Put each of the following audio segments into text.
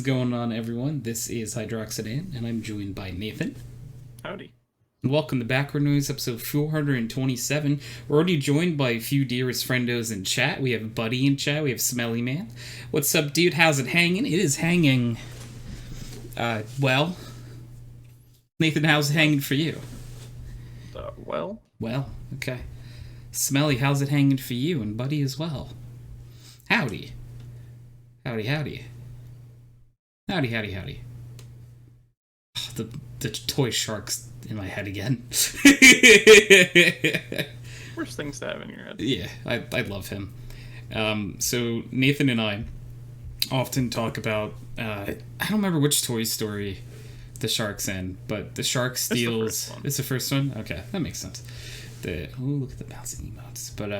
is going on, everyone? This is HydroxideAnt, and I'm joined by Nathan. Howdy. Welcome to Background Noise, episode 427. We're already joined by a few dearest friendos in chat. We have Buddy in chat. We have Smelly Man. What's up, dude? How's it hanging? It is hanging. Well. Nathan, how's it hanging for you? Well? Well, okay. Smelly, how's it hanging for you? And Buddy as well. Howdy. Howdy, howdy. Howdy, howdy, howdy. Oh, the toy shark's in my head again. Worst things to have in your head. Yeah, I love him. So Nathan and I often talk about, I don't remember which Toy Story the shark's in, but the shark steals... It's the first one? Okay, that makes sense. Look at the bouncing emotes. But,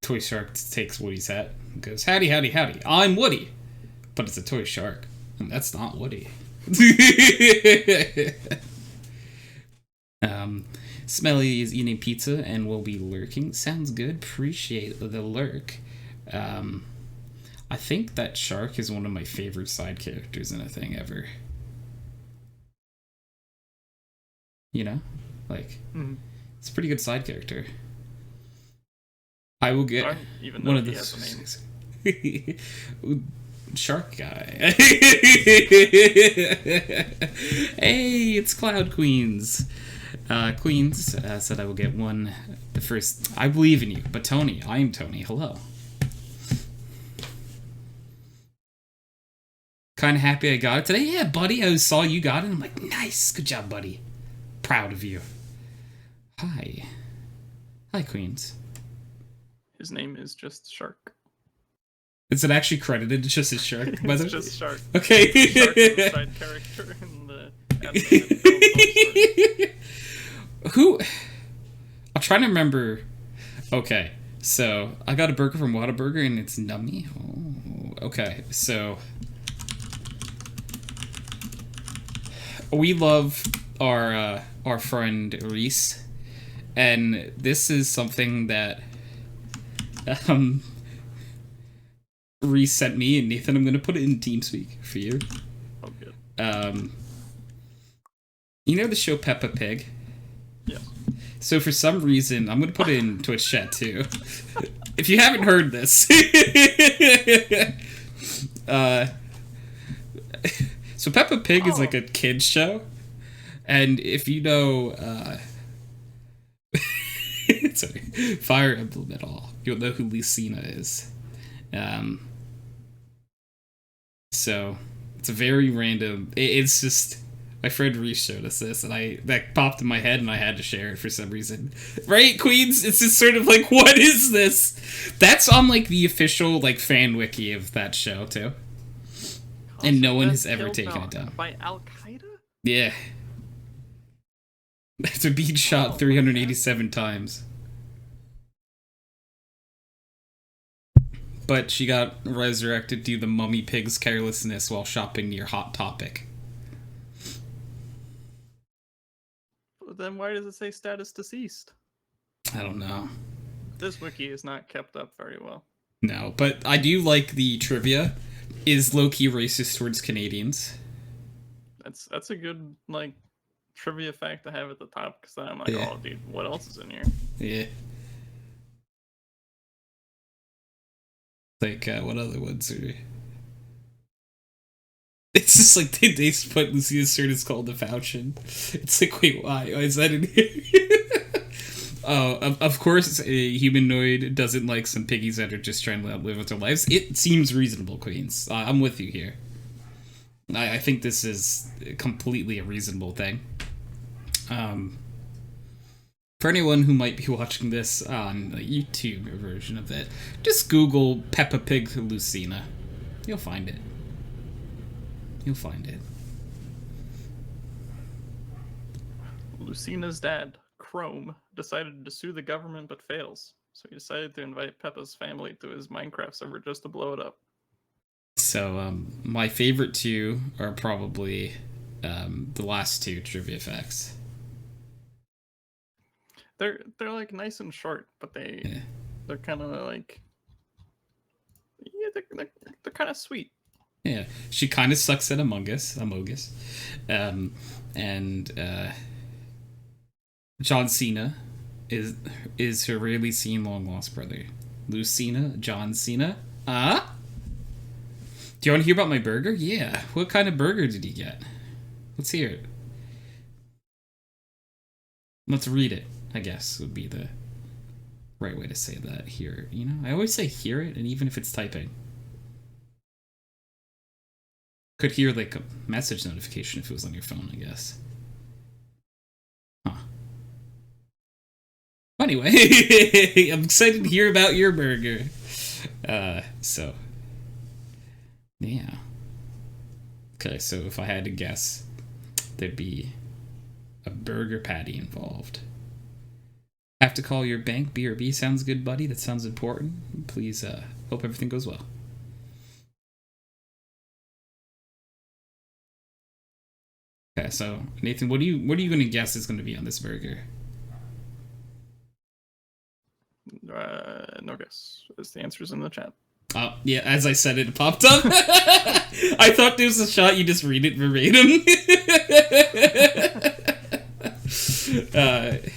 toy shark takes Woody's hat and goes, howdy, howdy, howdy, I'm Woody. But it's a toy shark, and that's not Woody. Smelly is eating pizza and will be lurking. Sounds good. Appreciate the lurk. I think that shark is one of my favorite side characters in a thing ever. You know? Like, It's a pretty good side character. I will get one of the shark guy. Hey, it's Cloud Queens. Queens said I will get one. The first. I believe in you, but Tony, I am Tony. Hello. Kind of happy I got it today. Yeah, buddy. I saw you got it. I'm like, nice, good job, buddy. Proud of you. Hi, Queens. His name is just Shark. Is it actually credited just as Shark? It's just Shark. Okay. Shark is a side character in the animated film Toy Story. Who? I'm trying to remember. Okay, so I got a burger from Whataburger and it's nummy. Oh, okay, so we love our friend Reese, and this is something that Reese sent me, and Nathan, I'm gonna put it in TeamSpeak for you. Oh, good. You know the show Peppa Pig? Yes. So for some reason, I'm gonna put it in Twitch chat too. If you haven't heard this, so Peppa Pig is like a kids show, and if you know, sorry, Fire Emblem at all, you'll know who Lucina is. So it's a very random. It's just my friend Reese showed us this, and that popped in my head, and I had to share it for some reason. Right, Queens? It's just sort of like, what is this? That's on like the official like fan wiki of that show too, and no one has ever taken it down. By Al Qaeda? Yeah. After being shot 387 times. But she got resurrected due to the mummy pig's carelessness while shopping near Hot Topic. Then why does it say status deceased? I don't know. This wiki is not kept up very well. No, but I do like the trivia. Is low-key racist towards Canadians. That's a good, like, trivia fact to have at the top, because I'm like, Yeah. oh, dude, what else is in here? Yeah. Like, what other ones are... It's just like, they put Lucia's shirt is called the Falchion. It's like, wait, why? Why is that in here? Of course, a humanoid doesn't like some piggies that are just trying to live with their lives. It seems reasonable, Queens. I'm with you here. I think this is completely a reasonable thing. For anyone who might be watching this on a YouTube version of it, just Google Peppa Pig Lucina. You'll find it. You'll find it. Lucina's dad, Chrome, decided to sue the government but fails. So he decided to invite Peppa's family to his Minecraft server just to blow it up. So, my favorite two are probably the last two trivia facts. They're like nice and short, but they're kind of like they're kind of sweet. Yeah, she kind of sucks at Among Us, and John Cena is her rarely seen long lost brother. Lucina, John Cena. Do you want to hear about my burger? Yeah. What kind of burger did you get? Let's hear it. Let's read it, I guess, would be the right way to say that. Here, I always say hear it, and even if it's typing. Could hear, like, a message notification if it was on your phone, I guess. Huh. Anyway, I'm excited to hear about your burger. So. Yeah. Okay, so if I had to guess, there'd be a burger patty involved. Have to call your bank. BRB sounds good, buddy. That sounds important. Please, hope everything goes well. Okay, so Nathan, what are you going to guess is going to be on this burger? No guess. As the answer's in the chat. Oh, yeah, as I said it popped up. I thought there was a shot you just read it verbatim. It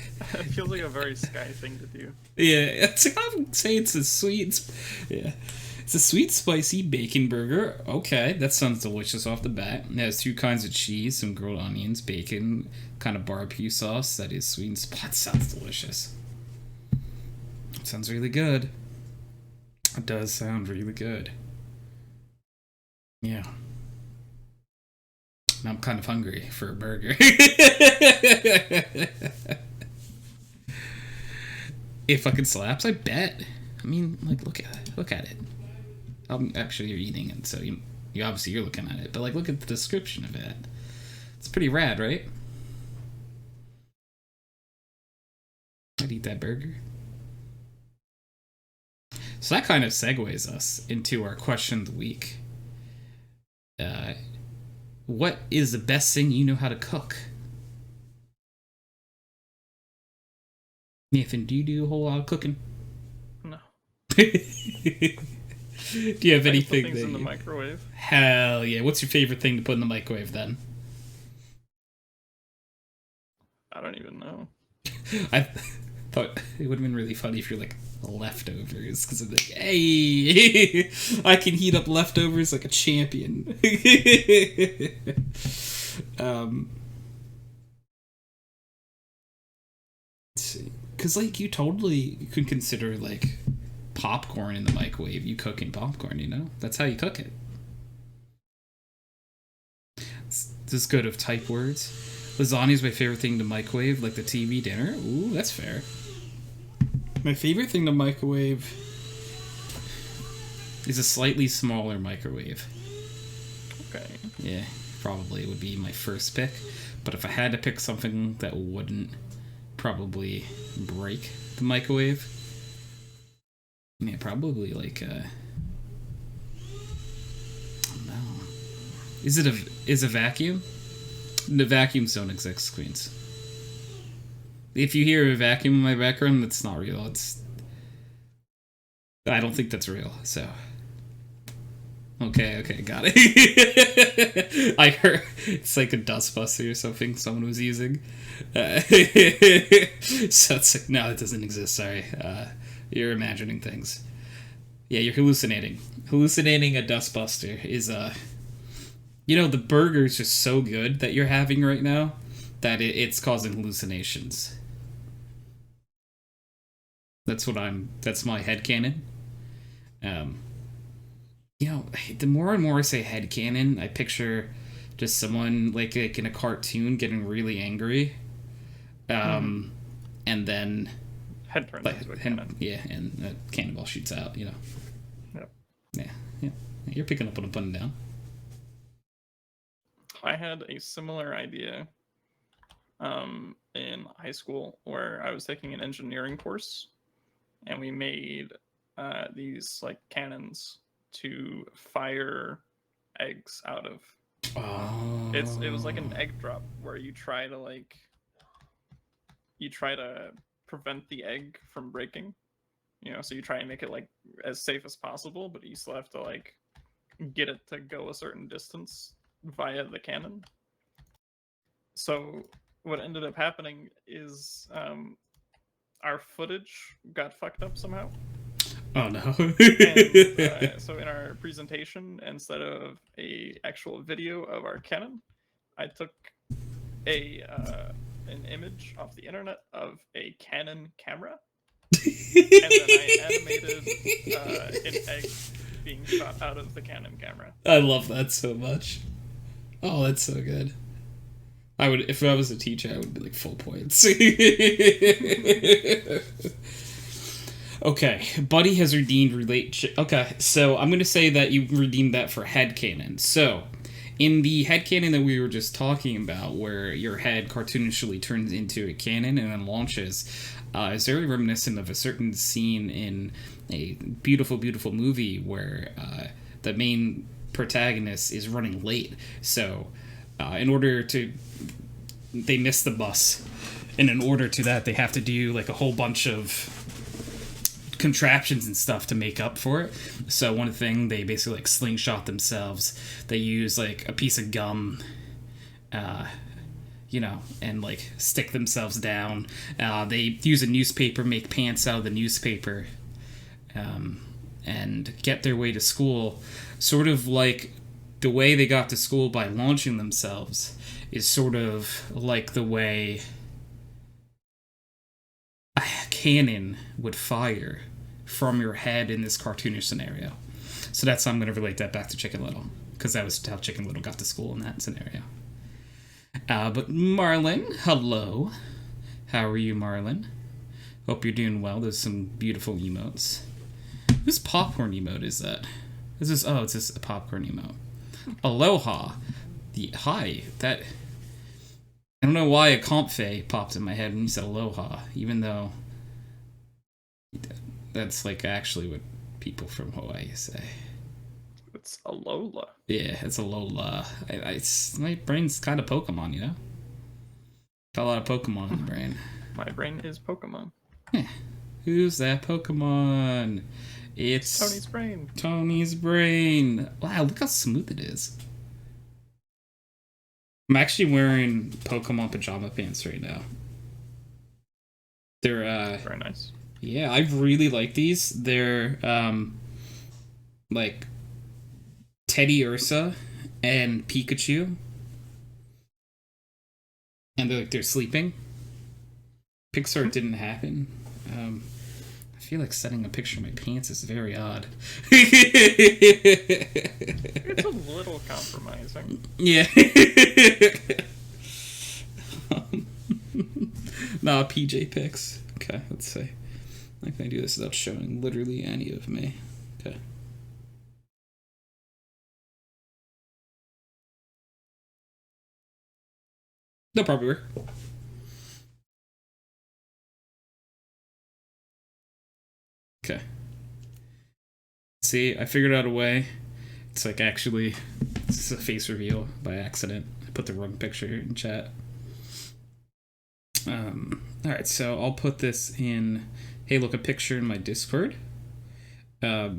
feels like a very Sky thing to do. Yeah, it's like, I would say it's a sweet, yeah, it's a sweet spicy bacon burger. Okay, that sounds delicious off the bat. It has 2 kinds of cheese, some grilled onions, bacon, kind of barbecue sauce that is sweet and spicy. Sounds delicious. Sounds really good. It does sound really good. Yeah. Now I'm kind of hungry for a burger. It fucking slaps, I bet. I mean, like, look at it. Look at it. Actually, you're eating it, so you obviously you're looking at it. But, like, look at the description of it. It's pretty rad, right? I'd eat that burger. So that kind of segues us into our question of the week. What is the best thing you know how to cook? Nathan, do you do a whole lot of cooking? No. Do you have anything things in the microwave? Hell yeah. What's your favorite thing to put in the microwave then? I don't even know. I thought it would have been really funny if you're like leftovers, because I'm like, hey, I can heat up leftovers like a champion. Let's see. Because, like, you could consider, like, popcorn in the microwave. You cooking popcorn, That's how you cook it. It's just good of type words. Lasagna is my favorite thing to microwave, like the TV dinner. Ooh, that's fair. My favorite thing to microwave is a slightly smaller microwave. Okay. Yeah, probably would be my first pick. But if I had to pick something that wouldn't probably break the microwave, yeah, probably like I don't know. Is a vacuum? The vacuums don't exist screens. If you hear a vacuum in my background, that's not real. I don't think that's real. So okay, got it. I heard it's like a dustbuster or something someone was using. So it's like, no, it doesn't exist. Sorry, you're imagining things. Yeah, you're hallucinating. Hallucinating a dustbuster is the burger is just so good that you're having right now that it's causing hallucinations. That's my headcanon. The more and more I say headcanon, I picture just someone like in a cartoon getting really angry. And then head turns into a cannon. Yeah, and a cannonball shoots out, Yep. Yeah. You're picking up what I'm putting down. I had a similar idea in high school where I was taking an engineering course, and we made these like cannons to fire eggs out of. Oh. It was like an egg drop where you try to prevent the egg from breaking. So you try and make it like as safe as possible, but you still have to like get it to go a certain distance via the cannon. So what ended up happening is our footage got fucked up somehow. Oh no. And so in our presentation, instead of a actual video of our cannon, I took an image off the internet of a Canon camera, and then I animated an egg being shot out of the Canon camera. I love that so much. Oh, that's so good. I would, if I was a teacher, I would be like full points. Okay, Buddy has redeemed Okay, so I'm gonna say that you redeemed that for headcanon. So, in the headcanon that we were just talking about, where your head cartoonishly turns into a cannon and then launches, is very reminiscent of a certain scene in a beautiful, beautiful movie where the main protagonist is running late. So, in order to... they miss the bus. And in order to that, they have to do like a whole bunch of contraptions and stuff to make up for it. So one thing, they basically like slingshot themselves. They use like a piece of gum, and like stick themselves down. They use a newspaper, make pants out of the newspaper, and get their way to school. Sort of like the way they got to school by launching themselves is sort of like the way a cannon would fire from your head in this cartoonish scenario. So that's how I'm going to relate that back to Chicken Little, because that was how Chicken Little got to school in that scenario. But Marlon, hello. How are you, Marlon? Hope you're doing well. There's some beautiful emotes. Whose popcorn emote is that? It's just a popcorn emote. Aloha. Hi. That... I don't know why a comp-fay popped in my head when you said aloha, even though that's like actually what people from Hawaii say. It's Alola. Yeah, it's Alola. My brain's kind of Pokemon, you know? Got a lot of Pokemon in the brain. My brain is Pokemon. Who's that Pokemon? It's Tony's brain. Tony's brain. Wow, look how smooth it is. I'm actually wearing Pokemon pajama pants right now. They're very nice. Yeah, I really like these. They're like Teddy Ursa and Pikachu. And they're sleeping. Pixar didn't happen. I feel like setting a picture of my pants is very odd. It's a little compromising. Yeah. Nah, PJ pics. Okay, let's see. How can I do this without showing literally any of me? Okay. They'll probably work. Okay. See, I figured out a way. It's like actually, it's a face reveal by accident. I put the wrong picture in chat. Alright, so I'll put this in, hey, look, a picture in my Discord. Yeah,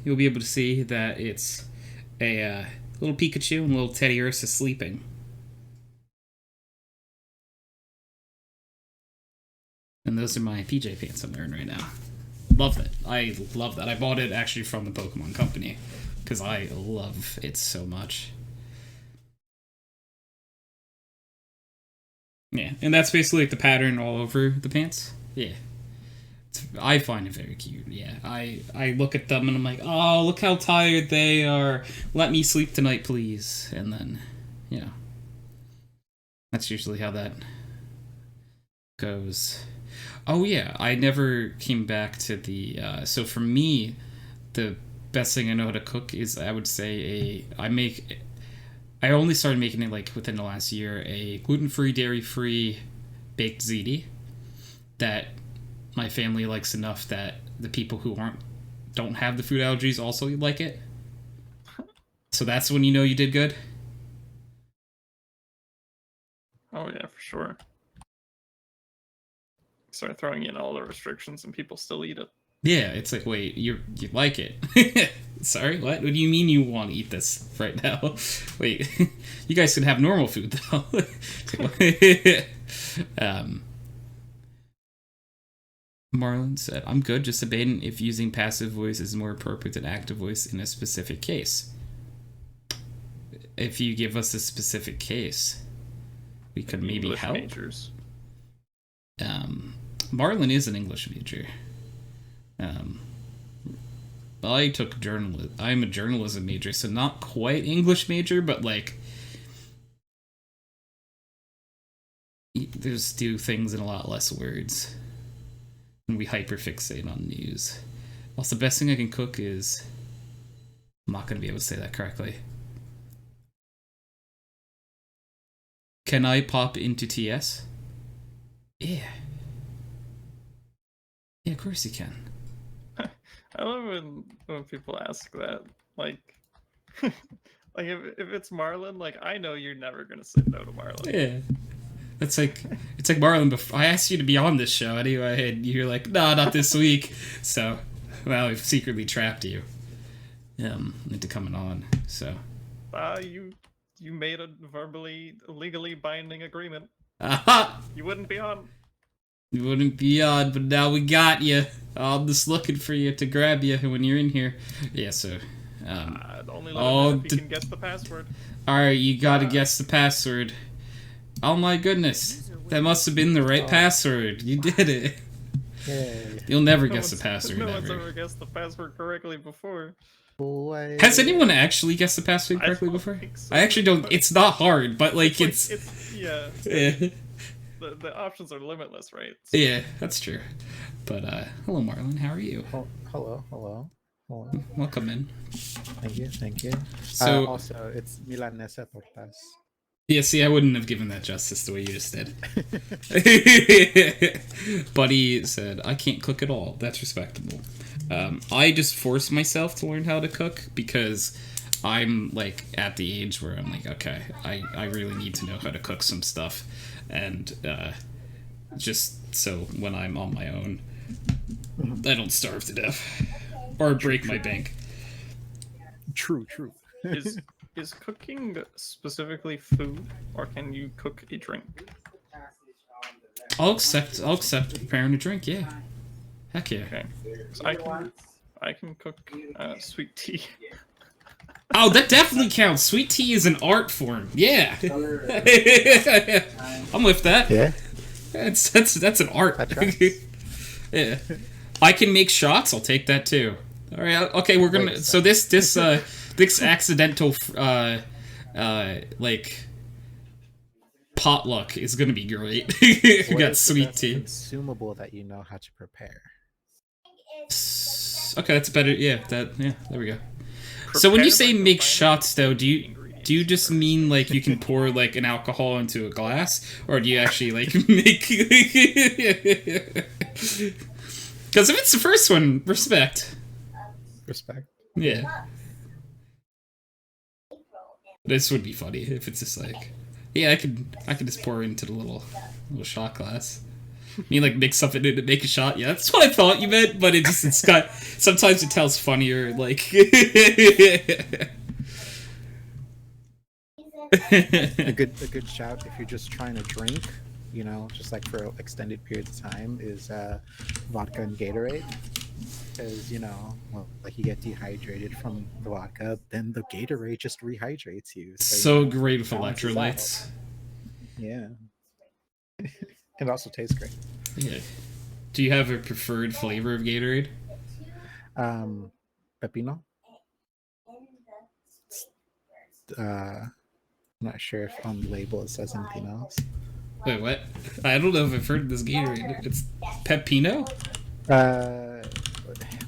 you'll be able to see that it's a little Pikachu and a little Teddy Ursa sleeping. And those are my PJ pants I'm wearing right now. Love it. I love that. I bought it actually from the Pokemon Company because I love it so much. Yeah, and that's basically like the pattern all over the pants. Yeah. I find it very cute. Yeah, I look at them and I'm like, oh, look how tired they are. Let me sleep tonight, please. And then, you know, that's usually how that goes. Oh yeah, I never came back to the. So for me, the best thing I know how to cook is, I would say, I only started making it like within the last year, a gluten-free, dairy-free baked ziti that my family likes enough that the people who don't have the food allergies also like it. So that's when you know you did good. Oh yeah, for sure. Start throwing in all the restrictions and people still eat it. Yeah, it's like, wait, you like it. Sorry, what? What do you mean you want to eat this right now? Wait, you guys can have normal food though. Marlon said, "I'm good. Just debating if using passive voice is more appropriate than active voice in a specific case. If you give us a specific case, we could maybe English help." Majors. Marlon is an English major. I took journalism. I'm a journalism major, so not quite English major, but like there's do things in a lot less words, and we hyperfixate on news. Also, the best thing I can cook is I'm not gonna be able to say that correctly. Can I pop into TS? Yeah. Yeah, of course you can. I love when people ask that. Like, like if it's Marlon, like I know you're never gonna say no to Marlon. Yeah. It's like Marlon. Before I asked you to be on this show anyway, and you're like, "No, not this week." So, well, we've secretly trapped you into coming on. So, You made a legally binding agreement. aha! You wouldn't be on. You wouldn't be on, but now we got you. I'm just looking for you to grab you when you're in here. Yeah. So, Only let him in if he can guess the password. All right, you got to guess the password. Oh my goodness, that must have been the right password. You did it. Yay. You'll never guess the password No one's ever. ever guessed the password correctly before. Boy. Has anyone actually guessed the password correctly before? So, I actually don't. It's not hard, but like it's yeah. yeah. The options are limitless, right? So, yeah, that's true. But hello, Marlon. How are you? Oh, hello. Welcome in. Thank you. So also, it's Milanesa Tortas. yeah, see, I wouldn't have given that justice the way you just did. Buddy said, "I can't cook at all." That's respectable. I just force myself to learn how to cook because I'm like at the age where I'm like, okay, I really need to know how to cook some stuff, and just so when I'm on my own, I don't starve to death or break my bank. True. Is cooking specifically food, or can you cook a drink? I'll accept preparing a drink. Yeah, heck yeah. Okay, so I can cook sweet tea. Oh, that definitely counts. Sweet tea is an art form. Yeah, I'm with that. Yeah. That's an art. Yeah, I can make shots. I'll take that too. All right. Okay, we're gonna. So this accidental like potluck is gonna be great. We got sweet tea. Consumable that you know how to prepare. Okay, that's better. Yeah, there we go. So when you say make shots, though, do you just mean like you can pour like an alcohol into a glass, or do you actually like make? Because if it's the first one, respect. Yeah. This would be funny if it's just like, yeah, I could just pour into the little shot glass. I mean, like mix something in to make a shot. Yeah, that's what I thought you meant, but it's got sometimes it tells funnier like. a good shout if you're just trying to drink, you know, just like for extended periods of time, is vodka and Gatorade. Because, you know, well, like you get dehydrated from the vodka, then the Gatorade just rehydrates you. So you know, great with electrolytes. Yeah. It also tastes great. Yeah. Do you have a preferred flavor of Gatorade? Pepino. I'm not sure if on the label it says anything else. Wait, what? I don't know if I've heard of this Gatorade. It's Pepino?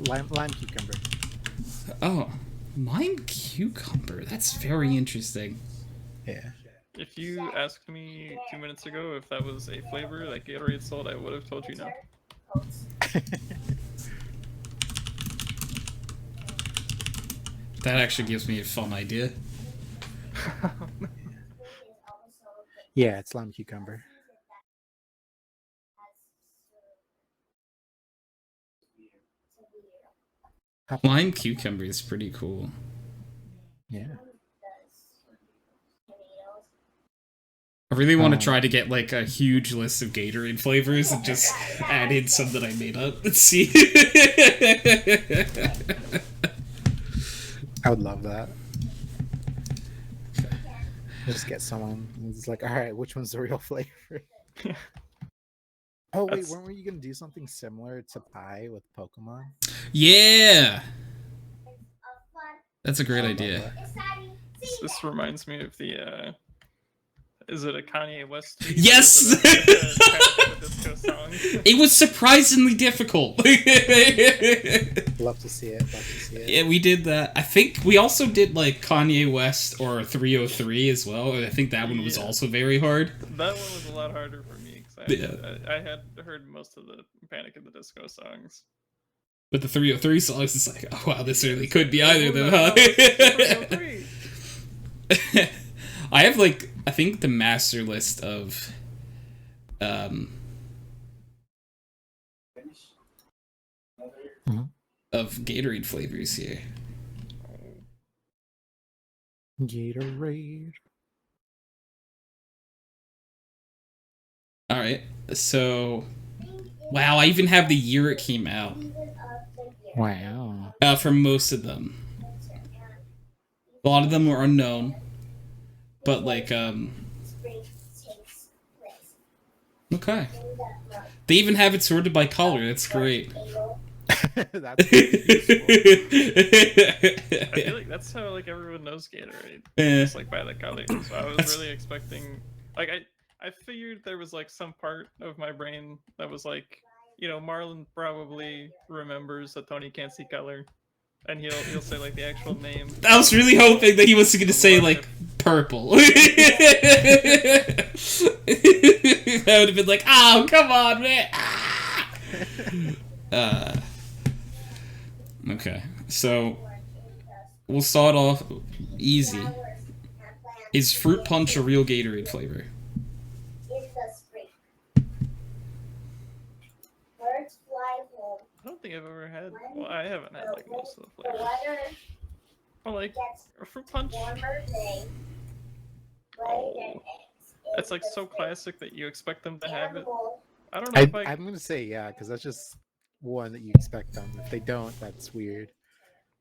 Lime cucumber. Oh, lime cucumber. That's very interesting. Yeah. If you asked me 2 minutes ago if that was a flavor that Gatorade sold, I would have told you no. That actually gives me a fun idea. Yeah, it's lime cucumber. Lime cucumber is pretty cool. Yeah. I really want to try to get like a huge list of Gatorade flavors and just add in some that I made up. Let's see. I would love that. Just get someone who's like, all right, which one's the real flavor? Oh wait, That's- weren't you gonna do something similar to pie with Pokemon? Yeah, that's a great idea. This reminds me of the. Is it a Kanye West tweet? Yes! Or is it a Panic at the Disco song? It was surprisingly difficult. Love to see it. Love to see it. Yeah, we did that. I think we also did like Kanye West or 303 as well. And I think that one was Yeah. also very hard. That one was a lot harder for me because I had heard most of the Panic at the Disco songs. But the 303 songs is like, oh wow, this really could be either of them, no, huh? it's 303. I have like, I think the master list of of Gatorade flavors here. Gatorade. All right, so wow, I even have the year it came out. Wow. For most of them, a lot of them were unknown, but like okay, they even have it sorted by color. That's great. That's I feel like that's how like everyone knows Gatorade. Eh. Just like by the color. So I was really expecting like I figured there was like some part of my brain that was like, you know, Marlon probably remembers that Tony can't see color. And he'll say like the actual name. I was really hoping that he was going to say like purple. That would have been like, oh come on, man. Okay, so we'll start off easy. Is fruit punch a real Gatorade flavor? I don't think I've ever had. Well, I haven't had like most of the flavors. Well, like a fruit punch. Oh, it's like so classic that you expect them to have it. I don't know if I'm gonna say yeah, because that's just one that you expect them. If they don't, that's weird.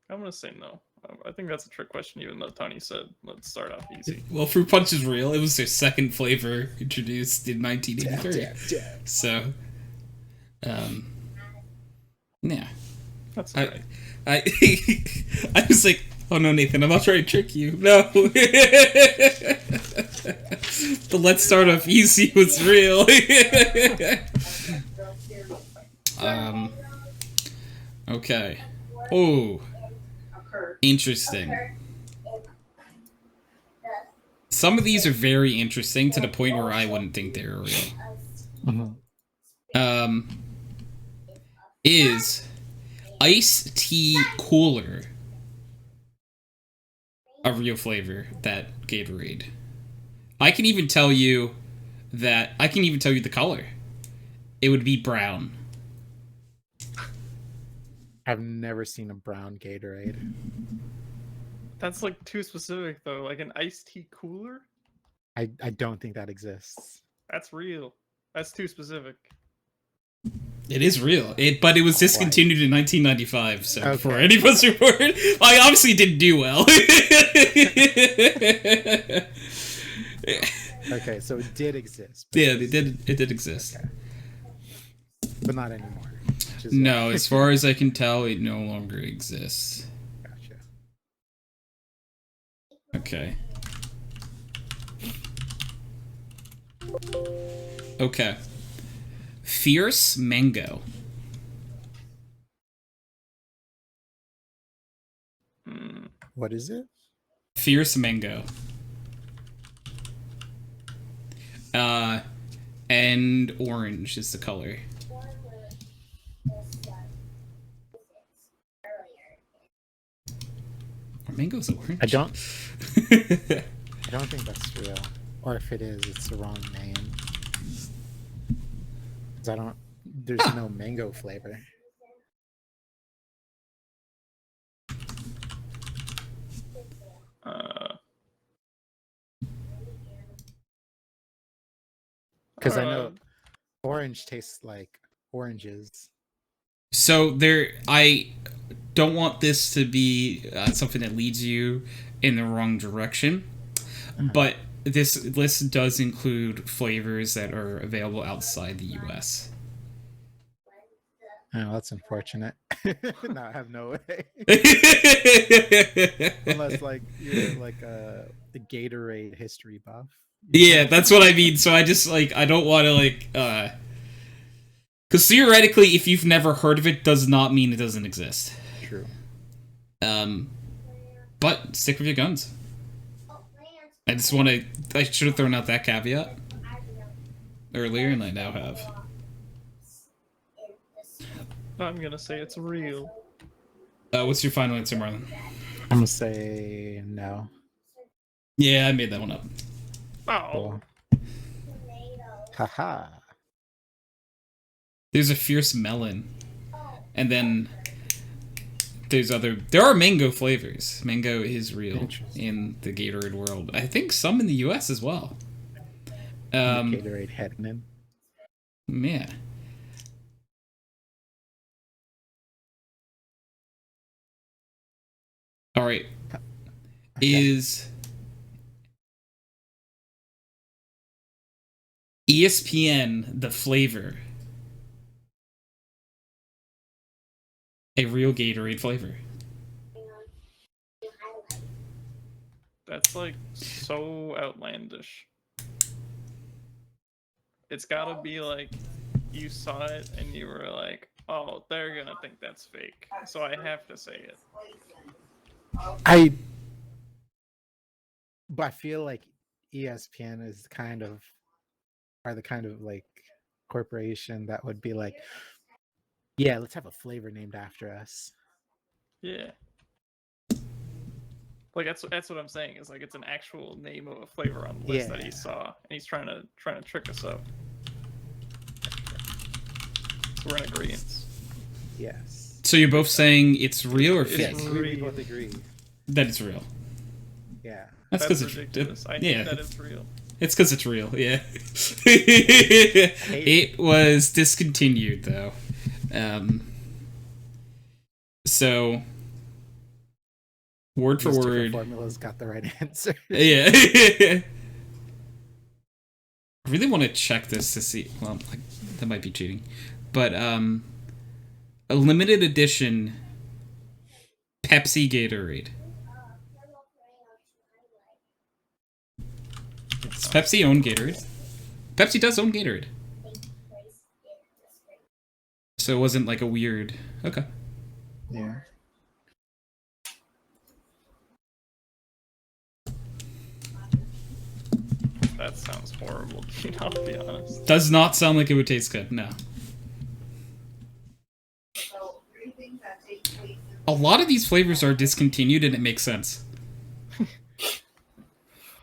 I'm gonna say no. I think that's a trick question, even though Tony said let's start off easy. Well, fruit punch is real. It was their second flavor introduced in 1983. So, yeah. That's I, alright. I, I was like, oh no, Nathan, I'm not trying to trick you. No. The let's start off easy was real. Okay. Oh. Interesting. Some of these are very interesting to the point where I wouldn't think they were real. Is iced tea cooler a real flavor, that Gatorade? I can even tell you the color. It would be brown. I've never seen a brown Gatorade. That's like too specific though. Like an iced tea cooler? I don't think that exists. That's real. That's too specific. It is real. But it was discontinued in 1995, so Okay. before any of us reported, I obviously didn't do well. Okay, so it did exist. Yeah, it did exist. Okay. But not anymore. Which is- No, as far as I can tell, it no longer exists. Gotcha. Okay. Okay. Fierce mango. What is it? Fierce mango. And orange is the color. Or mango's orange? I don't think that's real. Or if it is, it's the wrong name. 'Cause there's no mango flavor. Because I know orange tastes like oranges. So I don't want this to be something that leads you in the wrong direction, but this list does include flavors that are available outside the U.S. Oh, that's unfortunate. No, I have no way. Unless like you're like a Gatorade history buff. Yeah, that's what I mean. So I just like I don't want to because theoretically, if you've never heard of it, does not mean it doesn't exist. True. But stick with your guns. I just want to. I should have thrown out that caveat earlier, and I now have. I'm gonna say it's real. What's your final answer, Marlon? I'm gonna say no. Yeah, I made that one up. Oh. Cool. Haha. There's a fierce melon, and then there are mango flavors. Mango is real in the Gatorade world. I think some in the US as well. Gatorade heading in. Yeah. All right. Okay. Is ESPN the flavor a real Gatorade flavor? That's like so outlandish. It's gotta be like you saw it and you were like, oh, they're gonna think that's fake. So I have to say it. But I feel like ESPN is the kind of like corporation that would be like, yeah, let's have a flavor named after us. Yeah. Like that's what I'm saying. Is like it's an actual name of a flavor on the list that he saw, and he's trying to trick us up. So we're in agreement. Yes. So you're both saying it's real or fake? Yes, we both agree. That it's real. Yeah. That's because it's ridiculous. I think that it's real. It's because it's real. Yeah. It was discontinued though. So word for word, Formula's got the right answer. Yeah. I really want to check this to see. Well, that might be cheating, but a limited edition Pepsi Gatorade. Does Pepsi own Gatorade? Pepsi does own Gatorade. So it wasn't like a weird. Okay. Yeah. That sounds horrible, I'll be honest. Does not sound like it would taste good, no. A lot of these flavors are discontinued and it makes sense.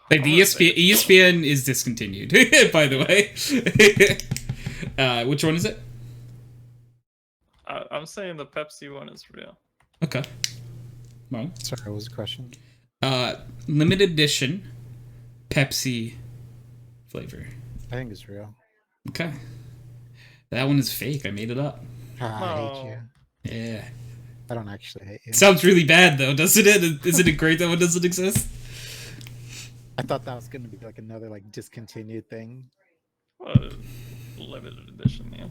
Like the ESPN is discontinued, by the way. Which one is it? I'm saying the Pepsi one is real. Okay. Well, sorry, what was the question? Limited edition Pepsi flavor. I think it's real. Okay. That one is fake. I made it up. I hate you. Yeah. I don't actually hate you. Sounds really bad though, doesn't it? Isn't it great that one doesn't exist? I thought that was gonna be like another like discontinued thing. Well, limited edition, yeah.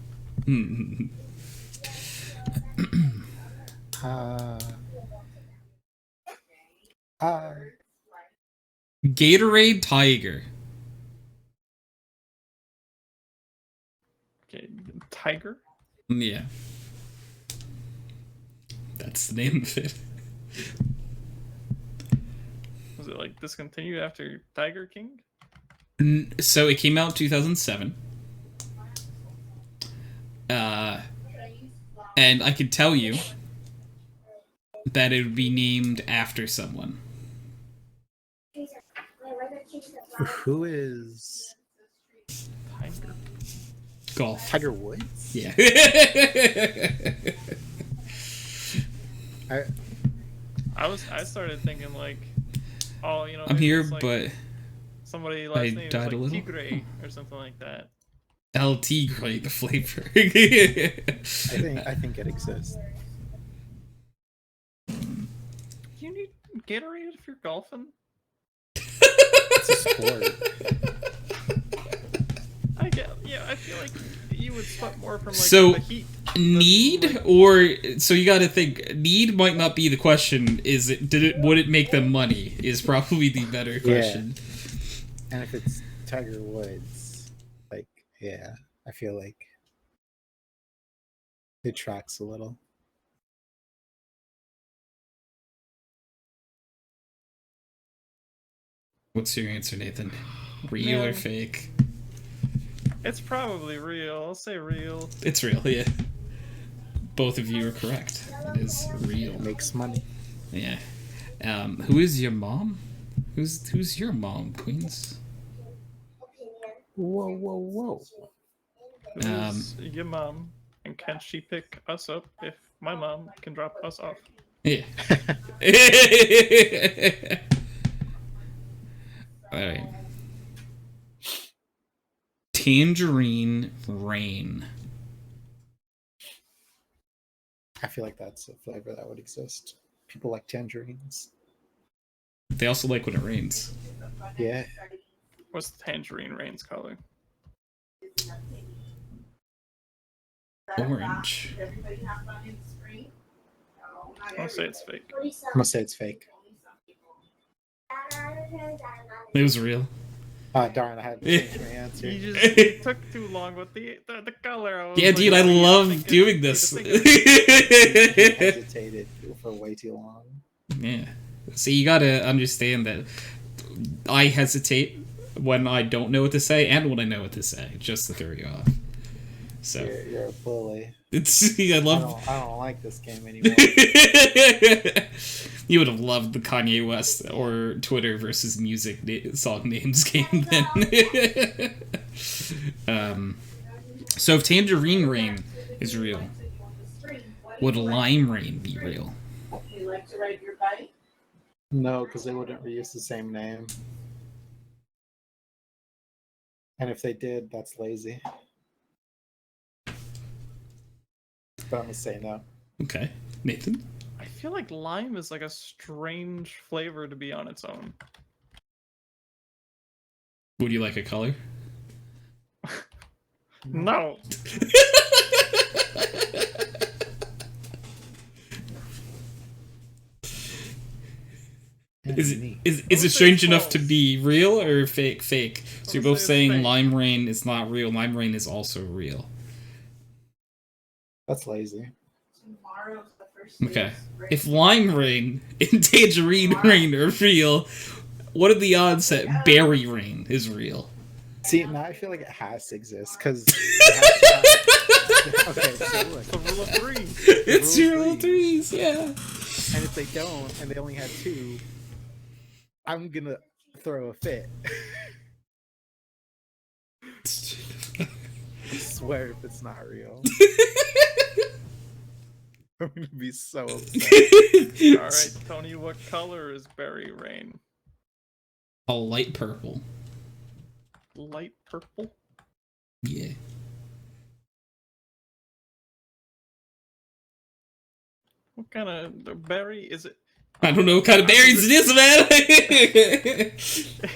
Gatorade Tiger. Okay, Tiger? Yeah. That's the name of it. Was it like discontinued after Tiger King? So it came out in 2007. And I could tell you that it would be named after someone. Who is Tiger? Golf. Tiger Woods? Yeah. I started thinking like, Oh, you know, I'm maybe here, it's like but somebody I last name is died like a little. Tigre or something like that. El Tigre, the flavor. I think it exists. You need Gatorade if you're golfing. It's a sport. I get, yeah. I feel like you would sweat more from like So, the heat. Need or so you got to think. Need might not be the question. Is it? Would it make them money? Is probably the better question. And if it's Tiger Woods, like, yeah, I feel like it tracks a little. What's your answer, Nathan? Real or Man. fake? It's probably real. I'll say real. It's real, yeah. Both of you are correct. It is real. It makes money. Yeah. Who is your mom? Who's your mom, Queens? Whoa, whoa, whoa. Who's your mom? And can she pick us up if my mom can drop us off? Yeah. Alright. Tangerine Rain. I feel like that's a flavor that would exist. People like tangerines. They also like when it rains. Yeah. What's the tangerine rain's color? Orange. I'll say it's fake. I'm gonna say it's fake. It was real. Oh, darn, I had to change my answer. You took too long with the color. I was Yeah, like, dude, I oh, you love think doing it's- this. you think You hesitated for way too long. Yeah. See, you gotta understand that I hesitate when I don't know what to say and when I know what to say, just to throw you off. So You're a bully. it's I love. I don't like this game anymore. You would have loved the Kanye West or Twitter versus music song names game then. So if Tangerine Rain is real, would Lime Rain be real? No, because they wouldn't reuse the same name. And if they did, that's lazy. But I'm gonna say no. Okay, Nathan. I feel like lime is like a strange flavor to be on its own. Would you like a color? No. Is Neat. it strange enough to be real or fake? Fake. So you're I'll both say it's saying fake. Lime Rain is not real. Lime Rain is also real. That's lazy. Okay. If Lime Rain and Tangerine Rain are real, what are the odds that Berry Rain is real? See, now I feel like it has to exist because. Okay, so look. It's a rule of three. It's Rule rule of three. threes, yeah. And if they don't, and they only had two, I'm gonna throw a fit. I swear if it's not real. I'm gonna be so upset. All right, Tony, what color is berry rain? A light purple. Light purple? Yeah. What kind of berry is it? I don't know what kind of berries it is, man.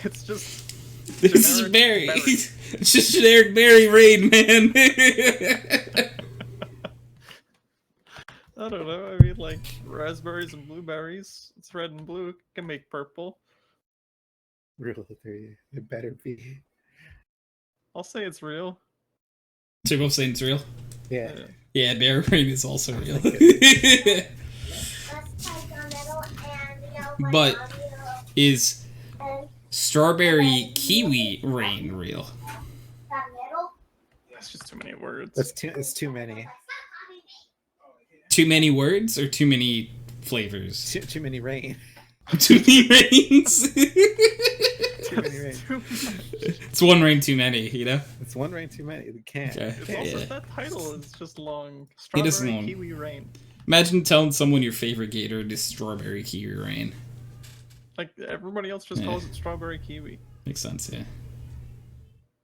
It's just This is generic berry. berry. It's just generic berry rain, man. I don't know. I mean, like raspberries and blueberries. It's red and blue. It can make purple. Rule of three. It better be. I'll say it's real. So you're both saying it's real? Yeah. Yeah, berry rain is also real. But is strawberry kiwi rain real? That's just too many words. It's too many. Too many words or too many flavors? Too many rain. Too many rains? Too many rain. It's one rain too many, you know? It's one rain too many. We can't. Okay. It's Can't. also Yeah. that title is just long. It is Strawberry long. kiwi rain. Imagine telling someone your favorite Gatorade is strawberry kiwi rain. Like everybody else just calls it strawberry kiwi. Makes sense, yeah.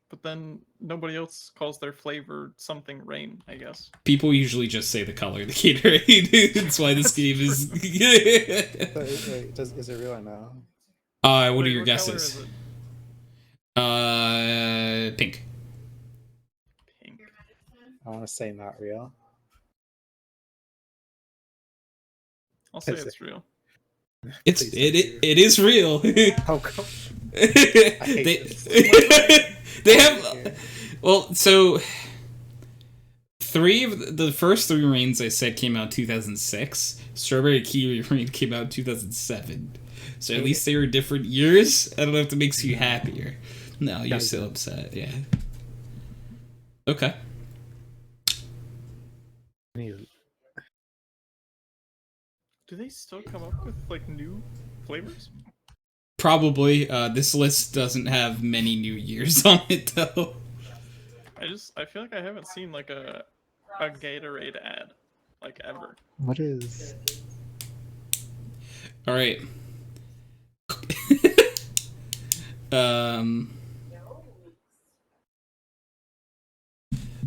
But then nobody else calls their flavor something rain, I guess. People usually just say the color of the Gatorade. That's why this game is. Wait, is it real or no? What are your guesses? Pink. Pink. I want to say not real. I'll say it's real. It is real. How come? They have so the first three rains I said came out 2006. Strawberry Kiwi Rain came out 2007. So at least they were different years. I don't know if that makes you happier. No, you're still upset. Yeah. Okay. Do they still come up with like new flavors? Probably. This list doesn't have many new years on it though. I feel like I haven't seen like a Gatorade ad like ever. What is? All right.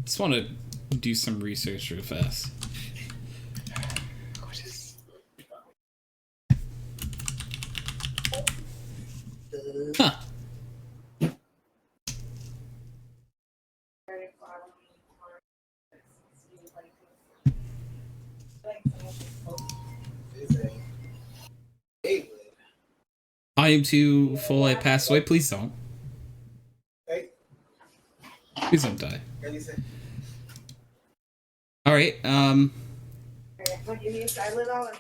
Just want to do some research real fast. Huh. I am too full. I passed away. Please don't. Please don't die. All right.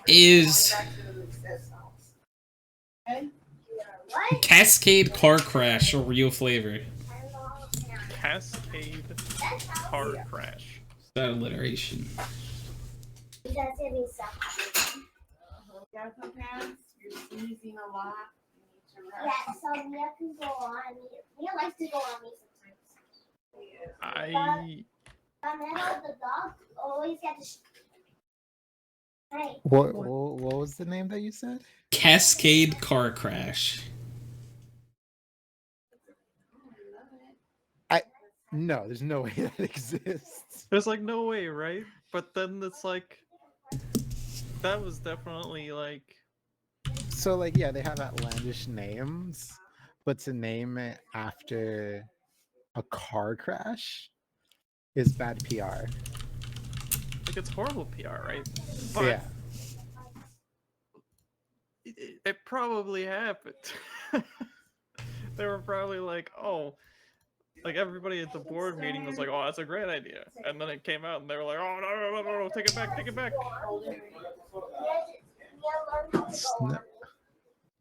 Is Cascade Car Crash a real flavor? Cascade Car Crash. Is that alliteration? You're sneezing a lot. Yeah, so Mia can go on me. Mia likes to go on me sometimes. And then the dog always gets Hey. What was the name that you said? Cascade Car Crash. No, there's no way that exists. There's like no way, right? But then it's like that was definitely like. So like yeah, they have outlandish names, but to name it after a car crash is bad PR. Like it's horrible PR, right? But yeah. It probably happened. They were probably like, oh, like everybody at the board meeting was like, oh, that's a great idea. And then it came out and they were like, oh, no, take it back, take it back.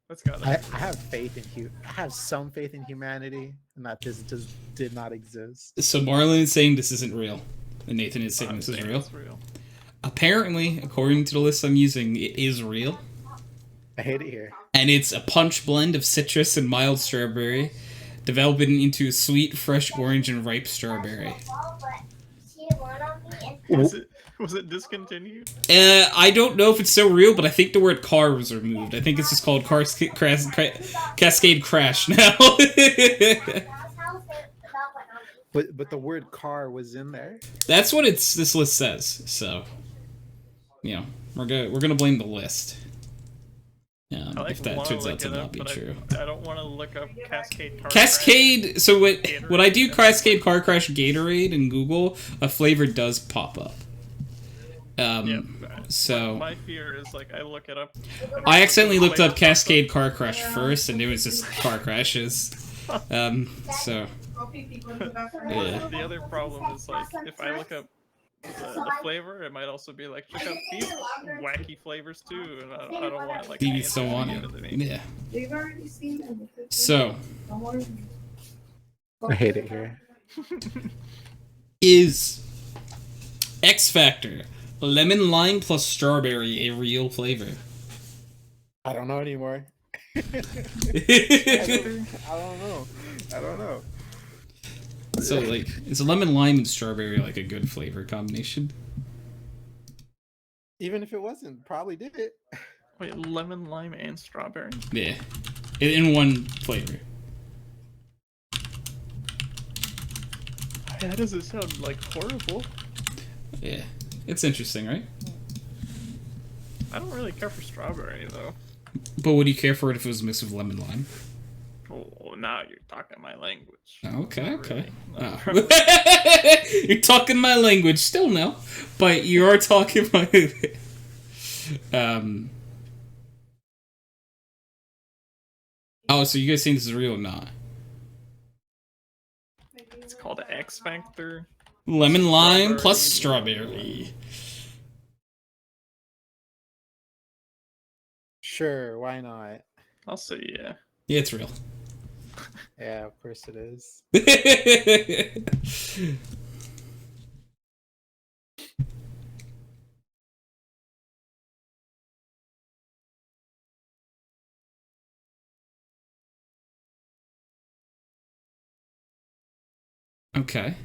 Let's go. I have faith in I have some faith in humanity and that this just did not exist. So Marlon is saying this isn't real. And Nathan is saying this is real. It's real. Apparently, according to the list I'm using, it is real. I hate it here. And it's a punch blend of citrus and mild strawberry, developing into sweet, fresh orange and ripe strawberry. Was it discontinued? I don't know if it's so real, but I think the word car was removed. I think it's just called Cascade Crash now. But the word car was in there. That's what this list says. So, you know, we're gonna blame the list. If that turns out to not be true. I don't want to look up Cascade Car Cascade. Crash. So when I do Cascade Car Crash Gatorade in Google, a flavor does pop up. So my fear is like I look it up. I accidentally looked up Cascade Car Crash first, and it was just car crashes. So. Yeah. The other problem is like if I look up the flavor, it might also be like check out these wacky flavors too, and I don't want like. You still want it? Yeah. We've already seen them. So. I hate it here. Is X Factor lemon lime plus strawberry a real flavor? I don't know anymore. I don't know. So, like, is a lemon lime and strawberry like a good flavor combination? Even if it wasn't, probably did it. Wait, lemon, lime, and strawberry? Yeah. In one flavor. That doesn't sound like horrible. Yeah. It's interesting, right? I don't really care for strawberry though. But would you care for it if it was mixed with lemon lime? Oh, now you're talking my language. Okay, Not okay. really. Not Oh. really. You're talking my language still no, but you are talking my Oh, so you guys think this is real or not? It's called X Factor. Lemon lime Strawberry. plus strawberry. Sure, why not? I'll say yeah. Yeah, it's real. Yeah, of course it is. Okay.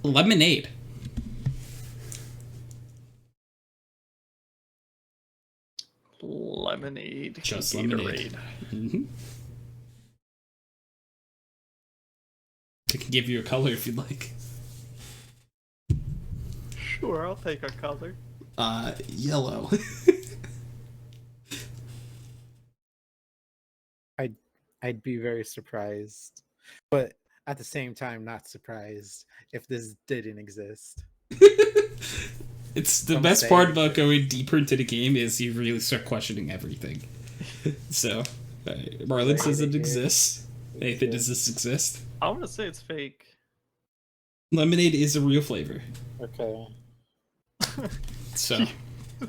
Lemonade. Lemonade. Just Gatorade. lemonade. Mm-hmm. I can give you a color if you'd like. Sure, I'll take a color. Yellow. I'd be very surprised, but at the same time, not surprised if this didn't exist. It's the I'm best saying part it. about going deeper into the game is you really start questioning everything. So, Marlon says it exists. Nathan, does this exist? I want to say it's fake. Lemonade is a real flavor. Okay. So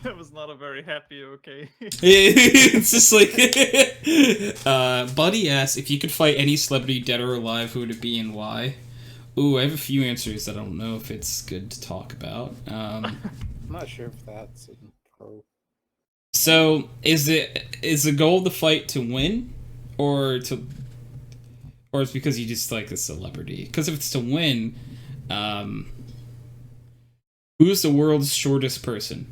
That was not a very happy okay. it's just like Buddy asks if you could fight any celebrity dead or alive, who would it be and why? Ooh, I have a few answers that I don't know if it's good to talk about. I'm not sure if that's in pro. So is the goal of the fight to win, or it's because you just like the celebrity? Because if it's to win, who's the world's shortest person?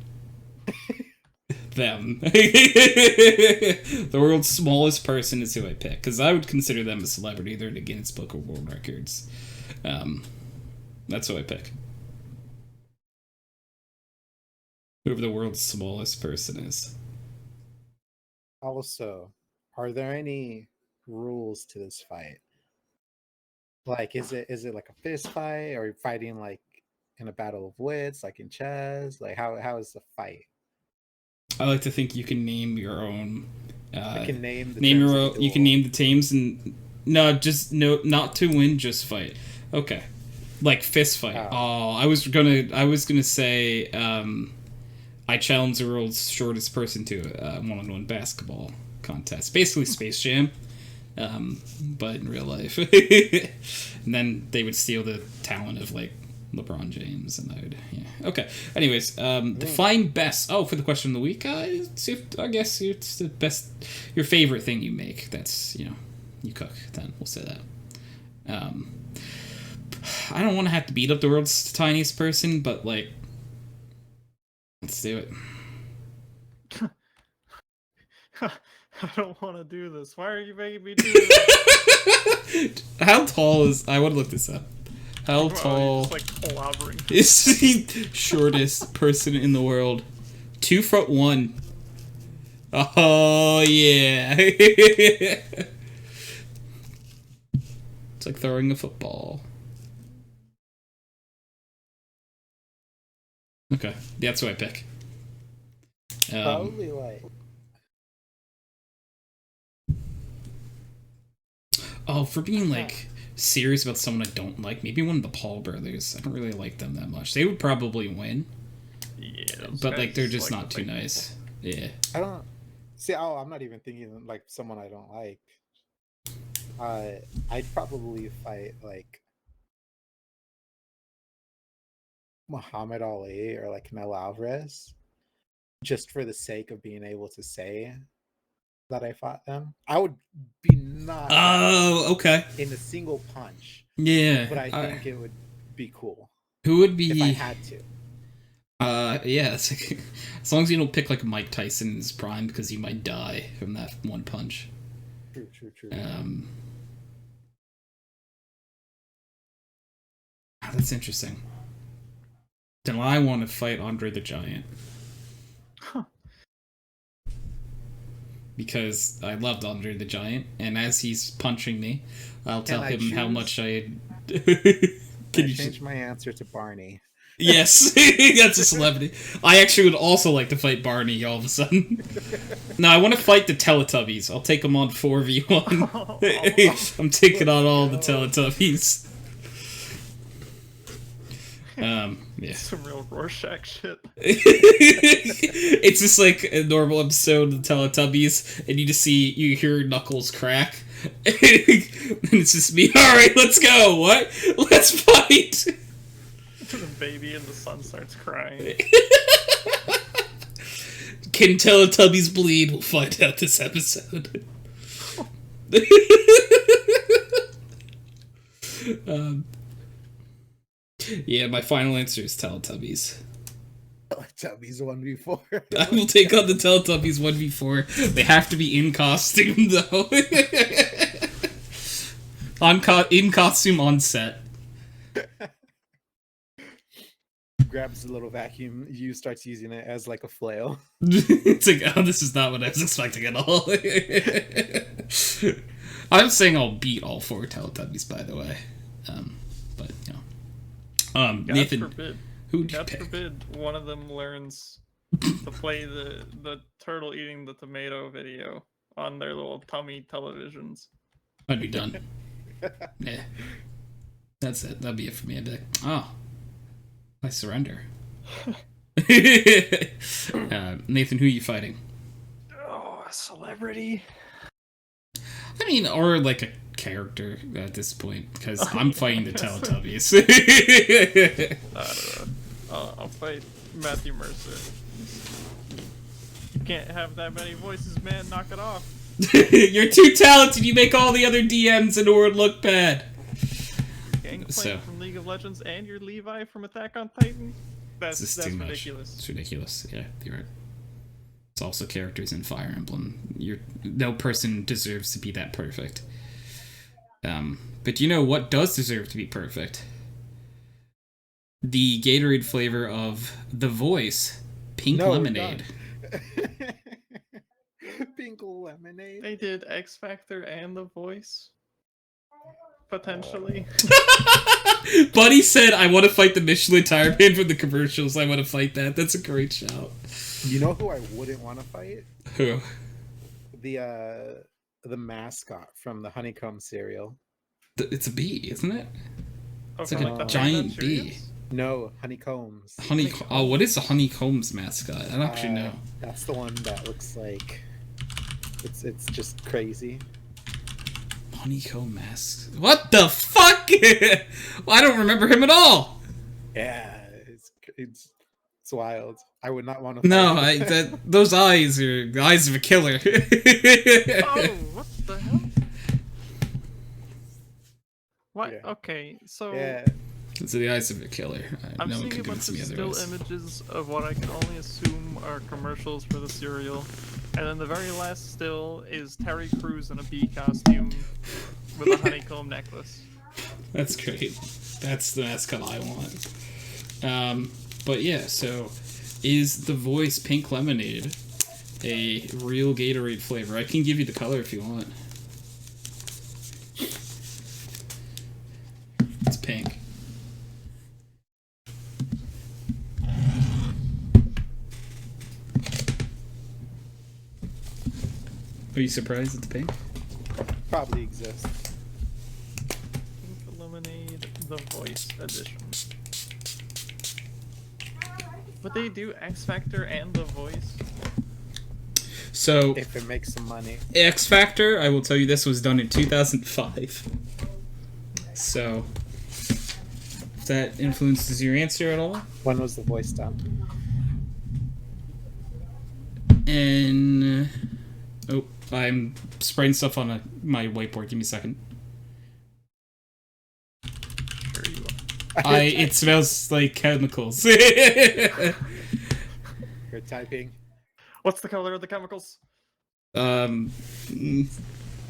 Them. The world's smallest person is who I pick, because I would consider them a celebrity. They're in the Guinness Book of World Records. That's who I pick. Whoever the world's smallest person is. Also, are there any rules to this fight? Like, is it like a fist fight, or are you fighting like in a battle of wits, like in chess? Like, how is the fight? I like to think you can name your own. I can name the Name terms your of own. the You can duel. name the teams and not to win, just fight. Okay, like fist fight. Oh, I was gonna say I challenge the world's shortest person to a one-on-one basketball contest, basically Space Jam, but in real life. And then they would steal the talent of like LeBron James, and okay. Anyways, define best. Oh, for the question of the week, I guess it's the best, your favorite thing you make. That's you cook. Then we'll say that. I don't want to have to beat up the world's tiniest person, but like, let's do it. I don't want to do this. Why are you making me do this? How tall is? I want to look this up. How Well, tall you're just, like clobbering. is the shortest person in the world? 2'1". Oh yeah. It's like throwing a football. Okay, that's who I pick. Probably like Oh, for being like serious about someone I don't like, maybe one of the Paul brothers. I don't really like them that much. They would probably win, Yeah, those but like guys they're just like not to too fight nice. Yeah. I don't see. Oh, I'm not even thinking like someone I don't like. I'd probably fight like Muhammad Ali or like Canelo Alvarez, just for the sake of being able to say that I fought them. I would be knocked out Oh, okay. in a single punch, Yeah. but I think it would be cool Who would be? if I had to. Yeah, it's like, as long as you don't pick like Mike Tyson's prime, because you might die from that one punch. True, true, true. That's interesting. Then I want to fight Andre the Giant. Huh. Because I loved Andre the Giant, and as he's punching me, I'll tell him how much I... Can you change my answer to Barney? Yes, that's a celebrity. I actually would also like to fight Barney all of a sudden. No, I want to fight the Teletubbies. I'll take them on 4v1. I'm taking on all the Teletubbies. Yeah. Some real Rorschach shit. It's just like a normal episode of the Teletubbies, and you hear Knuckles crack. And it's just me, alright, let's go, what? Let's fight! The baby in the sun starts crying. Can Teletubbies bleed? We'll find out this episode. Yeah, my final answer is Teletubbies. Teletubbies 1v4. I will take on the Teletubbies 1v4. They have to be in costume, though. In costume, on set. Grabs a little vacuum, starts using it as like a flail. It's like, oh, this is not what I was expecting at all. I'm saying I'll beat all 4 Teletubbies, by the way. But, you know. God Nathan, forbid. who'd you God pick? forbid one of them learns to play the turtle eating the tomato video on their little tummy televisions. I'd be done. Yeah. That's it. That'd be it for me. I'd be like, oh, I surrender. Nathan, who are you fighting? Oh, a celebrity? I mean, or like a character at this point, because I'm fighting the Teletubbies. I don't know. I'll fight Matthew Mercer. You can't have that many voices, man. Knock it off. You're too talented. You make all the other DMs in Ord look bad. Gangplank from League of Legends and your Levi from Attack on Titan? That's too ridiculous. Much. It's ridiculous. Yeah, you're right. It's also characters in Fire Emblem. No person deserves to be that perfect. But you know what does deserve to be perfect? The Gatorade flavor of The Voice, Pink Lemonade. Pink lemonade. They did X Factor and The Voice. Potentially. Buddy said, I want to fight the Michelin tire man from the commercials. I want to fight that. That's a great shout. You know who I wouldn't want to fight? Who? The mascot from the Honeycomb cereal. It's a bee, isn't it? Oh, It's like a giant bee. No, honeycombs. Oh, what is the Honeycombs mascot? I don't actually know. That's the one that looks like it's just crazy. Honeycomb masks. What the fuck? Well, I don't remember him at all. Yeah, it's wild. I would not want to. No, those eyes are the eyes of a killer. Oh, what the hell? What? Yeah. Okay, so Yeah. Those are the eyes of a killer. I'm no one seeing can a bunch convince of me still otherwise. images of what I can only assume are commercials for the cereal, and then the very last still is Terry Crews in a bee costume with a honeycomb necklace. That's great. That's the mascot I want. But yeah, so is The Voice Pink Lemonade a real Gatorade flavor? I can give you the color if you want. It's pink. Are you surprised it's pink? Probably exists. Pink Lemonade, The Voice edition. Would they do X Factor and The Voice? So, If it makes some money. X Factor, I will tell you this was done in 2005. So, if that influences your answer at all. When was the voice done? And oh, I'm spraying stuff on my whiteboard. Give me a second. Sure you are. It smells like chemicals. You're typing. What's the color of the chemicals?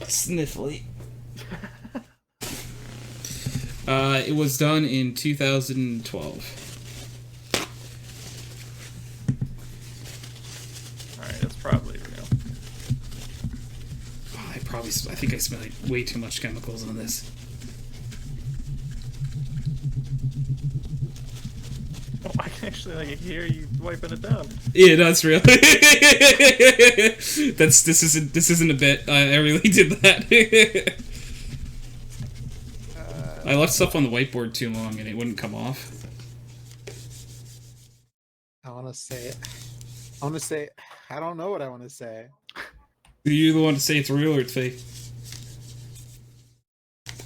Sniffly. It was done in 2012. Alright, that's probably real. Oh, I think I smell like way too much chemicals on this. Oh, I can actually like hear you wiping it down. Yeah, no, it's real. This isn't a bit. I really did that. I left stuff on the whiteboard too long and it wouldn't come off. I want to say, I don't know what I want to say. You're the one to say it's real or it's fake.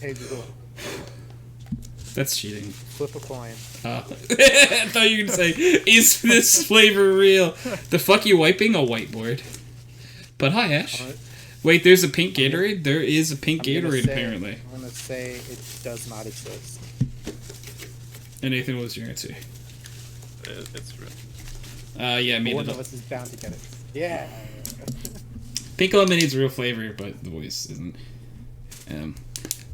Hey Google, That's cheating. flip a coin. I thought you were gonna say, is this flavor real? The fuck you wiping a whiteboard? But hi, Ash. Wait, there's a pink Gatorade? There is a pink Gatorade, apparently. I'm gonna say it does not exist. And Nathan, what was your answer? It's real. Yeah, me One of us is bound to get it. Yeah. Pink lemonade's real flavor, but the voice isn't.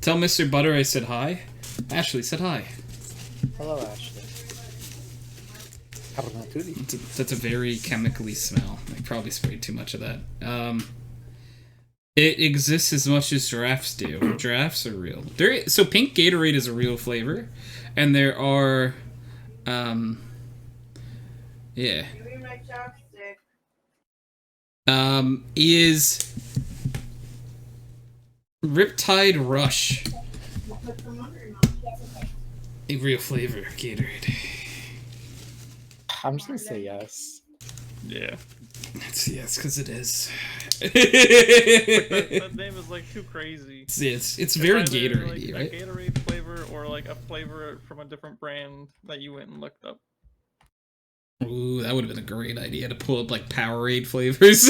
Tell Mr. Butter I said hi. Ashley said hi. Hello, Ashley. That's a very chemically smell. I probably sprayed too much of that. It exists as much as giraffes do. Giraffes are real. So pink Gatorade is a real flavor, and there are, yeah. Give me my chopstick. Is Riptide Rush Put them under your mouth. a real flavor of Gatorade? I'm just gonna say yes. Yeah. Yes, because it is. that name is like too crazy. It's very either, Gatorade-y, like, right? A Gatorade flavor or like a flavor from a different brand that you went and looked up. Ooh, that would have been a great idea to pull up like Powerade flavors.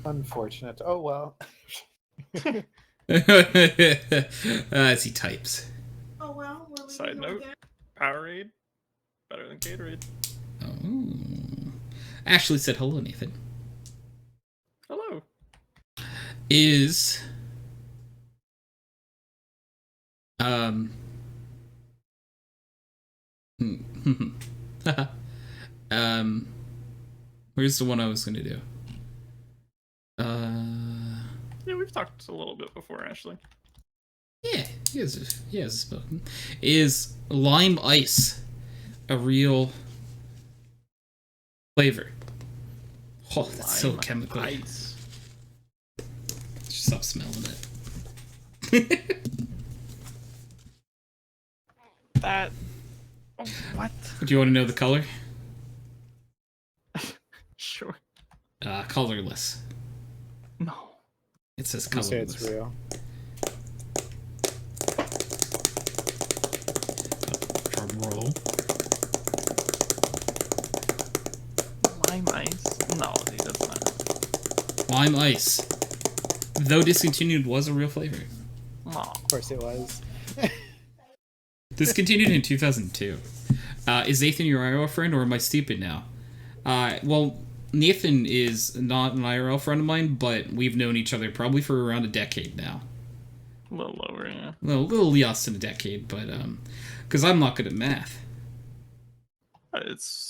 Unfortunate. Oh well. As he types. Oh well. We're Side leaving note. again. Powerade, better than Gatorade. Oh. Ashley said hello, Nathan. Hello. Is where's the one I was gonna do? Yeah, we've talked a little bit before, Ashley. Yeah, he has spoken. Is lime ice a real flavor? Oh, that's so Lime chemical. Ice. Just stop smelling it. That. Oh, what? Do you want to know the color? Sure. Colorless. No. It says I'm gonna say colorless. it's real. Drum roll. Lime ice? No, dude, that's not. Lime ice, though discontinued, was a real flavor. No. Of course it was. Discontinued in 2002. Is Nathan your IRL friend, or am I stupid now? Well, Nathan is not an IRL friend of mine, but we've known each other probably for around a decade now. A little lower, yeah. Well, a little less than a decade, but because I'm not good at math. It's.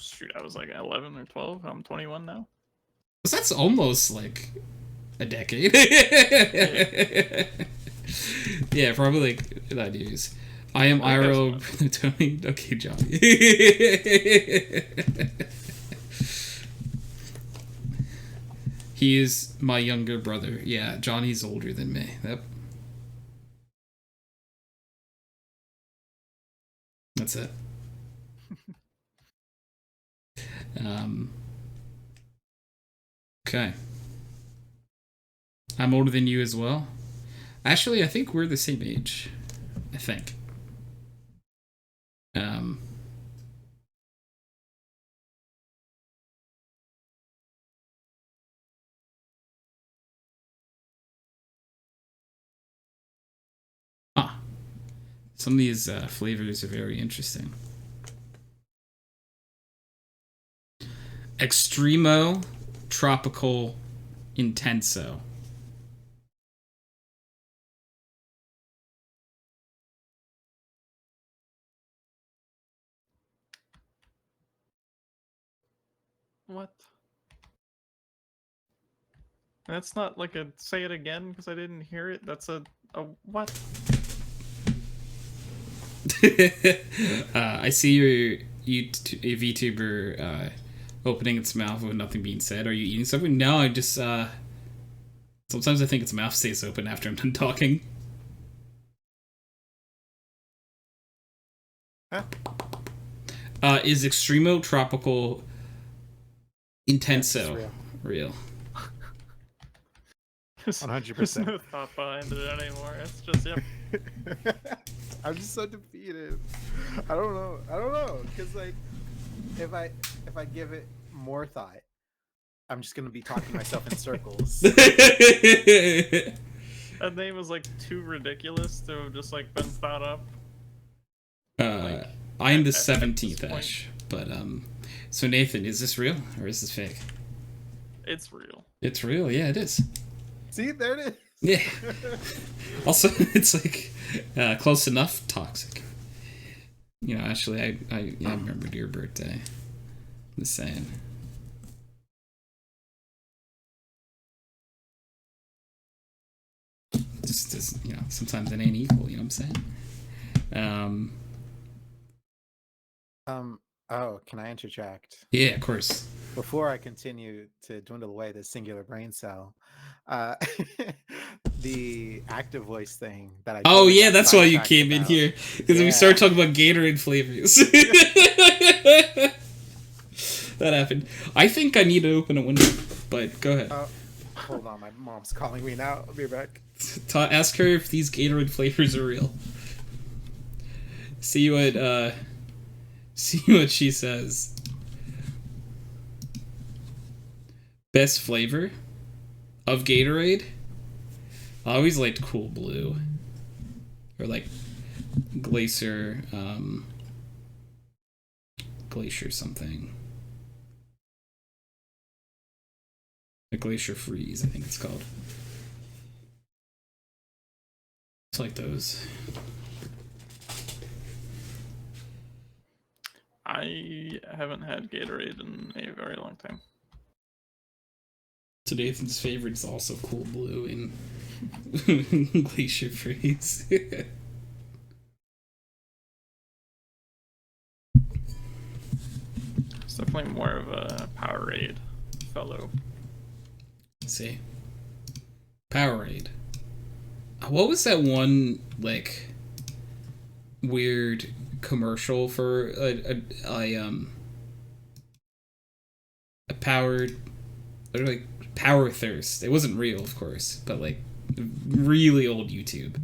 Shoot, I was like 11 or 12. I'm 21 now. So that's almost like a decade. Yeah, probably like 9 years. I am IRL. Tony. Okay, Johnny. He is my younger brother. Yeah, Johnny's older than me. Yep. That's it. Okay. I'm older than you as well. Actually, I think we're the same age. I think. Some of these flavors are very interesting. Extremo Tropical Intenso. What? That's not like a say it again because I didn't hear it. That's a what? I see your VTuber opening its mouth with nothing being said. Are you eating something? No, I just sometimes I think its mouth stays open after I'm done talking. Huh? Is Extremo Tropical Intenso Yes, real? 100%. There's no thought behind it anymore. It's just yep. I'm just so defeated. I don't know, because like, if I give it more thought, I'm just gonna be talking myself in circles. That name was like too ridiculous to have just like been thought up. I'm the at this 17th point. Ash, but so Nathan, is this real or is this fake? It's real. It's real, yeah, it is. See, there it is. Yeah. Also, it's like close enough toxic. You know, actually, I remembered your birthday. I'm just saying. Just you know, sometimes it ain't equal. You know what I'm saying? Oh, can I interject? Yeah, of course. Before I continue to dwindle away this singular brain cell, the active voice thing that I. Oh totally yeah, got that's why you sidetracked came in about. here, because we Yeah. started talking about Gatorade flavors. That happened. I think I need to open a window, but go ahead. Hold on, my mom's calling me now. I'll be back. Ask her if these Gatorade flavors are real. See what she says. Best flavor of Gatorade? I always liked Cool Blue. Or like Glacier something. A Glacier Freeze, I think it's called. It's like those. I haven't had Gatorade in a very long time. So Nathan's favorite is also Cool Blue and Glacier Freeze. It's definitely more of a Powerade fellow. Let's see. Powerade. What was that one, like, weird commercial for a powered, or like Power Thirst? It wasn't real, of course, but like really old YouTube.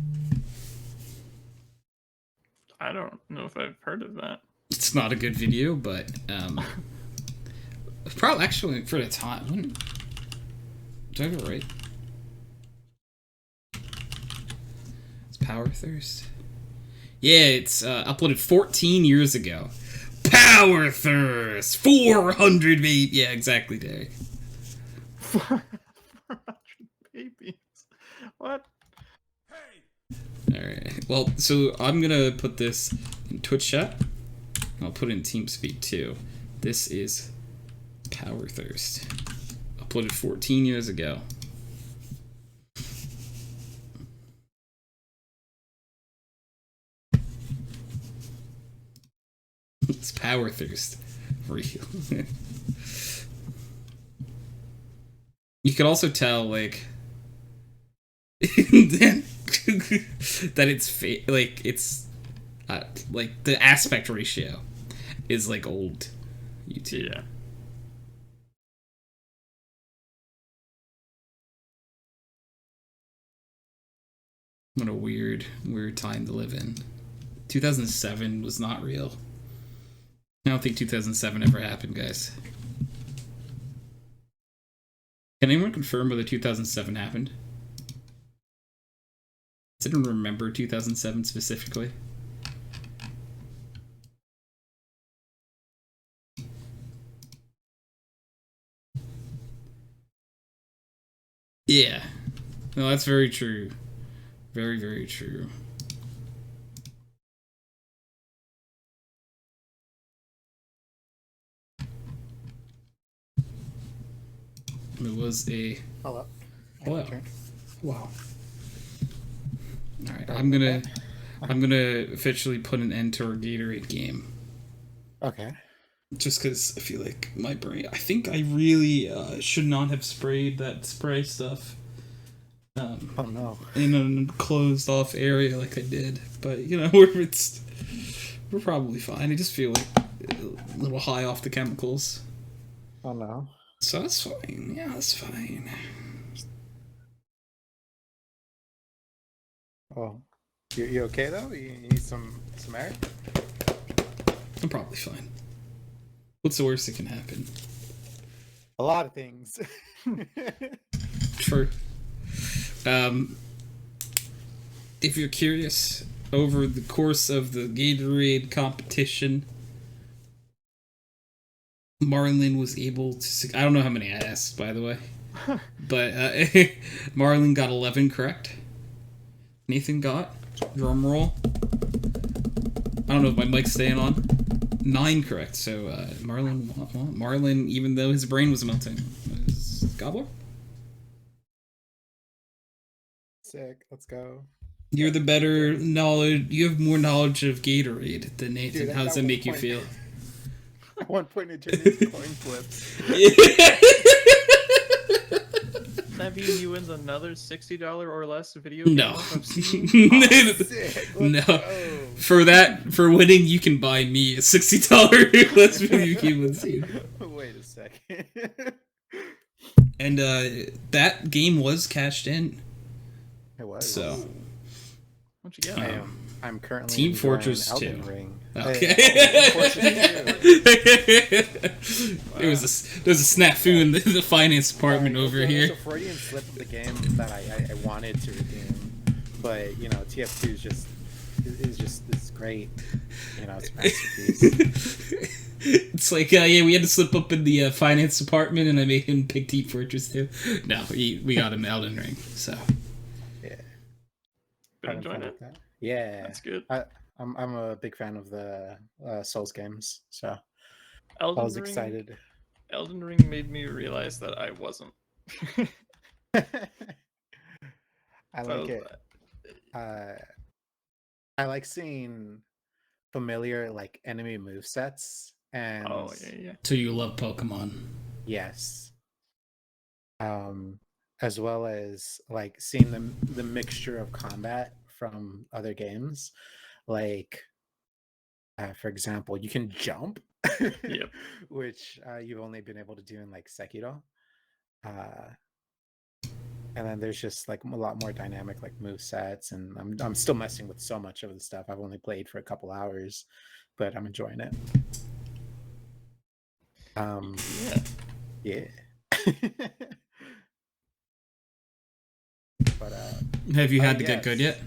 I don't know if I've heard of that. It's not a good video, but probably actually for the time. Do I have it right? It's Power Thirst. Yeah, it's uploaded 14 years ago. Power Thirst 400 baby. Yeah, exactly, Derek. 400 babies. What? All right. Well, so I'm gonna put this in Twitch chat. I'll put it in TeamSpeak too. This is Power Thirst. Uploaded 14 years ago. It's Power Thirst. Real. You could also tell, like, that it's like it's like the aspect ratio is like old YouTube. Yeah. What a weird time to live in. 2007 was not real. I don't think 2007 ever happened, guys. Can anyone confirm whether 2007 happened? Does anyone remember 2007 specifically? Yeah. No, that's very true. Very, very true. It was a Hello. Hello. Turn. Wow. All right, Sorry I'm about gonna that. I'm gonna officially put an end to our Gatorade game. Okay. Just because I feel like my brain. I think I really should not have sprayed that spray stuff Oh no. in a closed off area like I did. But you know, we're probably fine. I just feel like a little high off the chemicals. Oh no. So that's fine. Yeah, that's fine. Oh, you okay though? You need some air? I'm probably fine. What's the worst that can happen? A lot of things. True. If you're curious, over the course of the Gatorade competition, Marlon was able to. I don't know how many I asked, by the way, but Marlon got 11 correct. Nathan got, drum roll. I don't know if my mic's staying on. 9 correct. So Marlon, even though his brain was melting, was gobbler. Sick. Let's go. You're the better knowledge. You have more knowledge of Gatorade than Nathan. Dude, How does that make you feel? At one point it turned into coin flips. That means you wins another $60 or less video. No. Game of Steam? Oh, sick. Let's No. go. For winning, you can buy me a $60 Let's Review Game on Steam. Wait a second. And that game was cashed in. It was. So What'd you get? I'm currently Team enjoying Fortress Elden 2. Ring. Okay. Team Fortress 2. There was a snafu in the finance department over It's here. a Freudian slip of the game that I wanted to redeem, but you know TF2 is great. You know, it's a masterpiece. It's like, yeah, we had to slip up in the finance department, and I made him pick Team Fortress 2. No, we got him Elden Ring, so. Yeah. Been enjoying it. Yeah. That's good. I'm a big fan of the Souls games, so I Elden was Ring, excited. Elden Ring made me realize that I wasn't. I like it. I like seeing familiar like enemy movesets and Oh yeah. So you love Pokemon. yes. As well as like seeing the mixture of combat from other games. Like for example, you can jump. Yep. Which you've only been able to do in like Sekiro. And then there's just like a lot more dynamic like move sets, and I'm still messing with so much of the stuff. I've only played for a couple hours, but I'm enjoying it. Yeah. But Have you had to get good yet?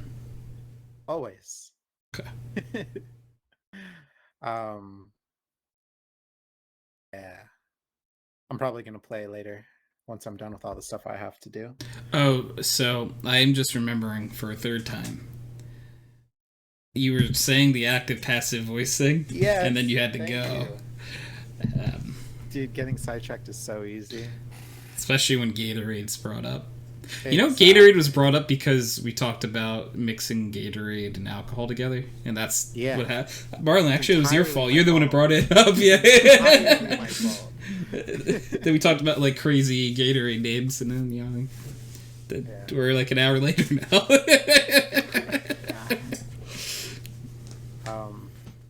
Always. Okay. Yeah. I'm probably gonna play later once I'm done with all the stuff I have to do. Oh, so I'm just remembering for a third time. You were saying the active passive voice thing, yeah, and then you had to go. Dude, getting sidetracked is so easy. Especially when Gatorade's brought up. It's, you know, Gatorade was brought up because we talked about mixing Gatorade and alcohol together, and that's what happened. Marlon, actually, it was your fault. You're the one who brought it up. Yeah. Entirely my fault. Then we talked about like crazy Gatorade names, and then we're like an hour later now.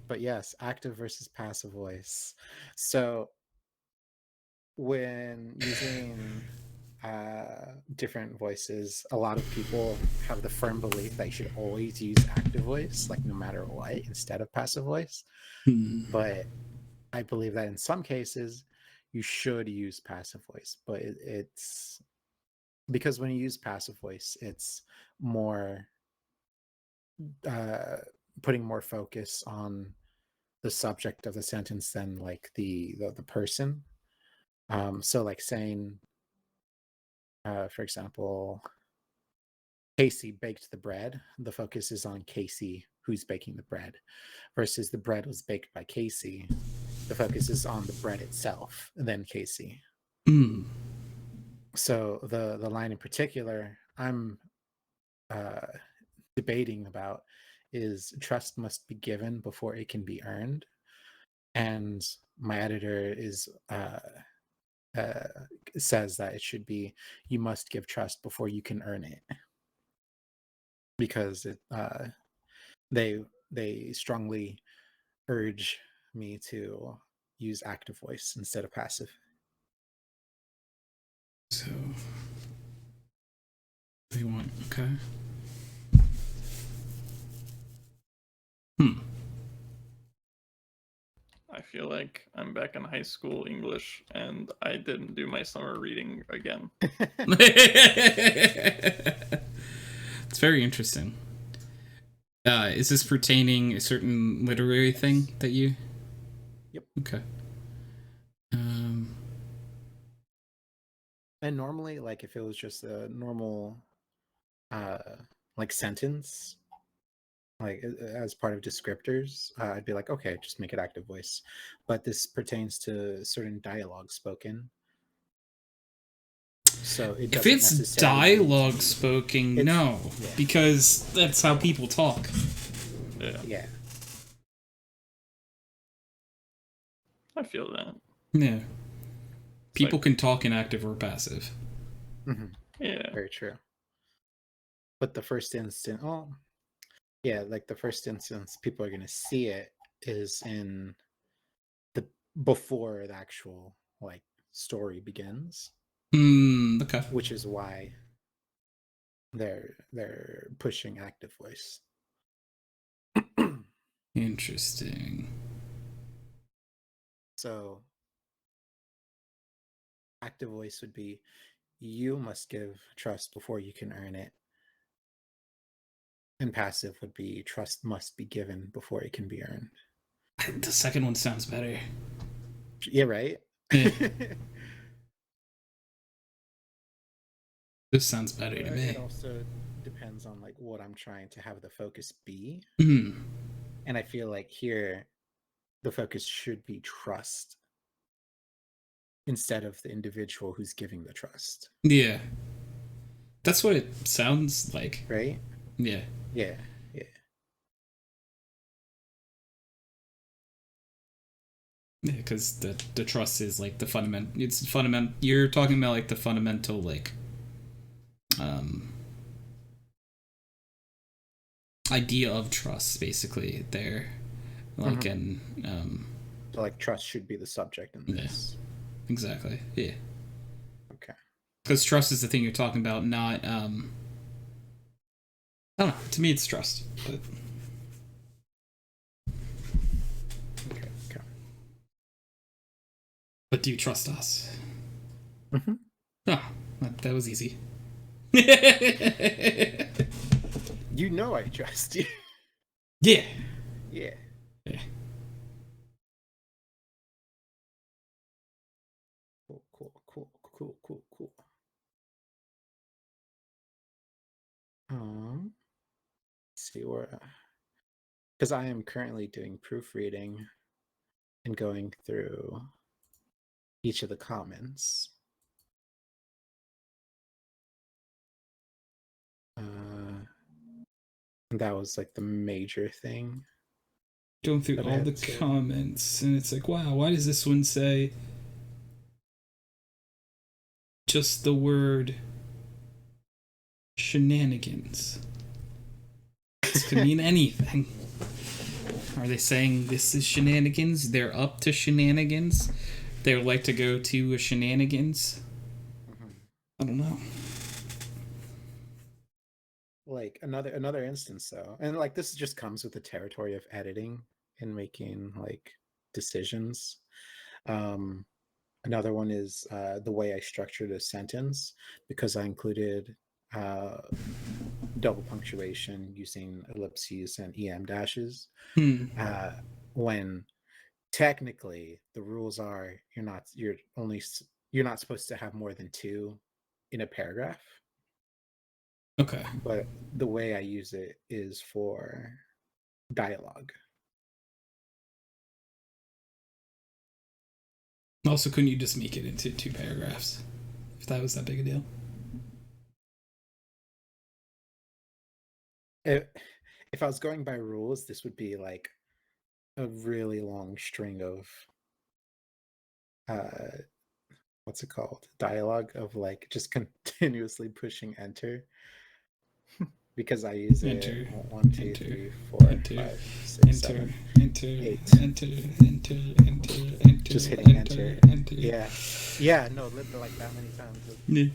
But yes, active versus passive voice. So when using different voices, a lot of people have the firm belief that you should always use active voice, like no matter what, instead of passive voice. But I believe that in some cases you should use passive voice, but it's because when you use passive voice, it's more putting more focus on the subject of the sentence than like the person. So like saying For example, Casey baked the bread. The focus is on Casey, who's baking the bread, versus the bread was baked by Casey. The focus is on the bread itself, and then Casey. Mm. So the line in particular I'm debating about is trust must be given before it can be earned, and my editor is says that it should be you must give trust before you can earn it, because they strongly urge me to use active voice instead of passive. So we want okay. I feel like I'm back in high school English and I didn't do my summer reading again. It's very interesting. Is this pertaining a certain literary thing that you? Yep. Okay. And normally, like if it was just a normal like sentence, like as part of descriptors, I'd be like, okay, just make it active voice. But this pertains to certain dialogue spoken, so it If doesn't it's necessarily dialogue spoken, no, yeah. because that's how people talk. Yeah. I feel that. Yeah. People like- can talk in active or passive. Mm-hmm. Yeah. Very true. But the first instance, like the first instance people are going to see it is in the before the actual like story begins, Okay. which is why they're pushing active voice. Interesting. So active voice would be you must give trust before you can earn it, and passive would be trust must be given before it can be earned. The second one sounds better. Yeah, right. This sounds better to me. It also depends on like what I'm trying to have the focus be. Mm. And I feel like here the focus should be trust instead of the individual who's giving the trust. Yeah. That's what it sounds like. Right? Yeah. Yeah. Yeah, because the trust is like the fundamental. It's fundamental. You're talking about like the fundamental like, idea of trust, basically. There, like So like trust should be the subject in this. Yeah, exactly. Yeah. Okay. Because trust is the thing you're talking about, not I don't know. To me, it's trust, but. Okay. But do you trust us? Mm-hmm. Oh, that was easy. You know I trust you. Yeah. Yeah. Yeah. Cool. Let's see where, because I am currently doing proofreading and going through each of the comments. That was like the major thing. Going through all the comments, and it's like, wow, why does this one say just the word shenanigans? This could mean anything. Are they saying this is shenanigans? They're up to shenanigans? They would like to go to a shenanigans? I don't know. Like another instance though, and like this just comes with the territory of editing and making like decisions. Another one is the way I structured a sentence, because I included double punctuation using ellipses and em dashes. When technically the rules are you're not supposed to have more than two in a paragraph, Okay. but the way I use it is for dialogue. Also, couldn't you just make it into 2 paragraphs if that was that big a deal? If I was going by rules, this would be like a really long string of what's it called? Dialogue of like just continuously pushing enter. Because I use Enter, it 1, 2, enter, 3, 4, enter, 5, 6, enter, 7, enter, 8. enter, enter, enter, enter, Just hitting enter. enter. Yeah, no, like that many times. Yeah.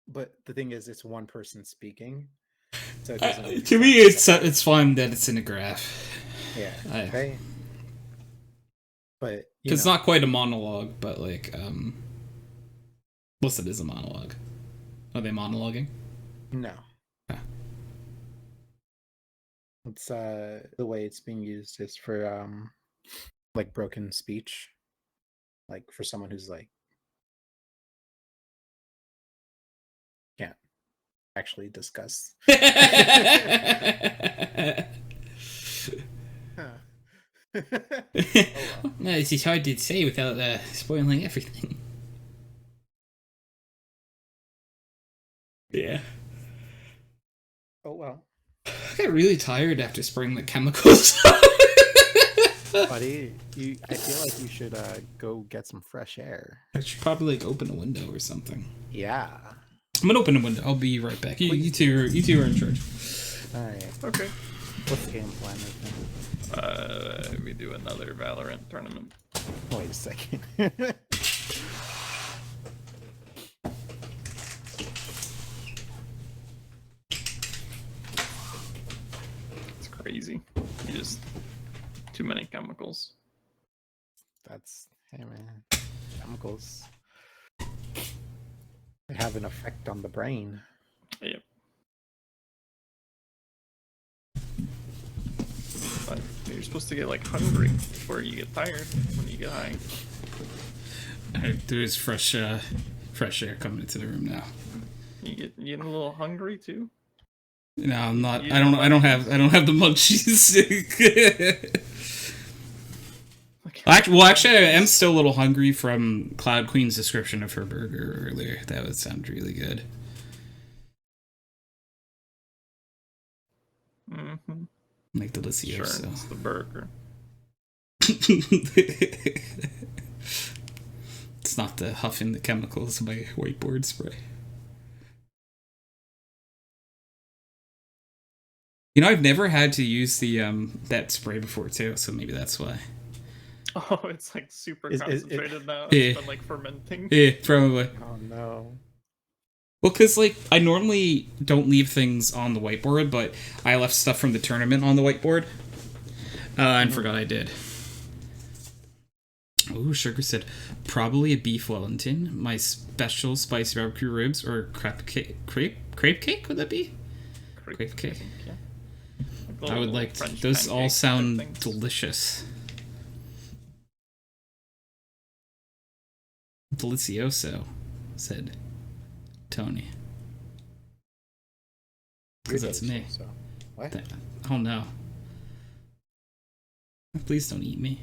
But the thing is, it's one person speaking, so it doesn't make to me, sense. it's fine that it's in a graph. Yeah. Okay. But it's not quite a monologue, but like, what's it is a monologue? Are they monologuing? No. Okay. It's the way it's being used is for like broken speech, like for someone who's like can't actually discuss. Oh, well. No, this is hard to say without spoiling everything. Yeah. Oh well. I got really tired after spraying the chemicals. Buddy, I feel like you should go get some fresh air. I should probably like open a window or something. Yeah. I'm gonna open a window. I'll be right back. You two are in charge. All right. Okay. What's the game plan? We do another Valorant tournament. Wait a second. It's crazy. You just too many chemicals. That's hey man, chemicals. They have an effect on the brain. Yep. But you're supposed to get like hungry before you get tired when you get high. There's fresh air coming into the room now. You getting a little hungry too? No, I'm not. I don't have the munchies. Actually, I am still a little hungry from Cloud Queen's description of her burger earlier. That would sound really good. Mm-hmm. Like delicioso. Sure, it's the burger. It's not the huffing the chemicals of my whiteboard spray. You know, I've never had to use the that spray before too, so maybe that's why. Oh, it's like super concentrated now. Yeah. It's been like fermenting. Yeah, probably. Oh no. Well, because like I normally don't leave things on the whiteboard, but I left stuff from the tournament on the whiteboard, and forgot I did. Ooh, Sugar said probably a beef Wellington, my special spicy barbecue ribs, or crepe cake. Crepe cake would that be? Crepe cake. Yeah. I would like French those all pancake sound things. delicious. Delicioso, said Tony. Because that's me. So what? Oh no. Please don't eat me.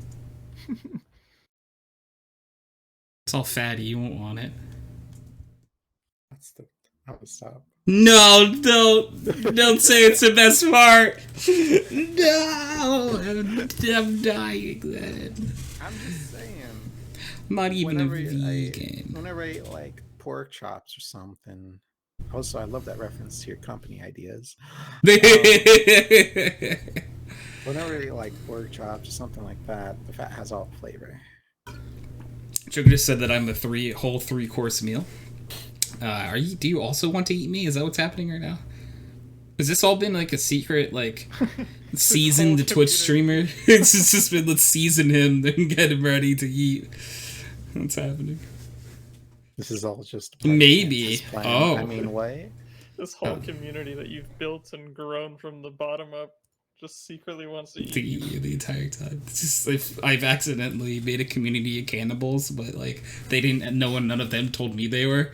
It's all fatty, you won't want it. I would stop. No, don't say it's the best part. No, I'm dying then. I'm just saying. I'm not even Whenever a vegan. Whenever I eat like pork chops or something. Also, I love that reference to your company ideas. Whenever I eat like pork chops or something like that, the fat has all the flavor. Joker just said that I'm a whole three course meal. Do you also want to eat me? Is that what's happening right now? Has this all been like a secret, like season the Twitch streamer? It's just been let's season him, then get him ready to eat. What's happening? This is all just maybe. Oh, I mean, what? This whole community that you've built and grown from the bottom up just secretly wants to eat you. The entire time. It's just I've accidentally made a community of cannibals, but like they didn't. None of them told me they were.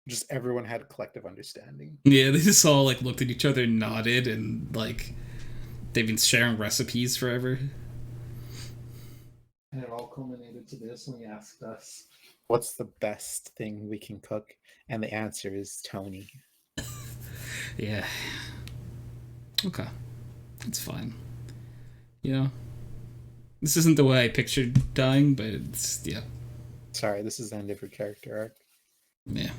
Just everyone had collective understanding. Yeah, they just all like looked at each other, nodded, and like they've been sharing recipes forever. And it all culminated to this when he asked us, "What's the best thing we can cook?" And the answer is Tony. Yeah. Okay. It's fine. You know, this isn't the way I pictured dying, but it's, yeah. Sorry, this is the end of your character arc. Yeah.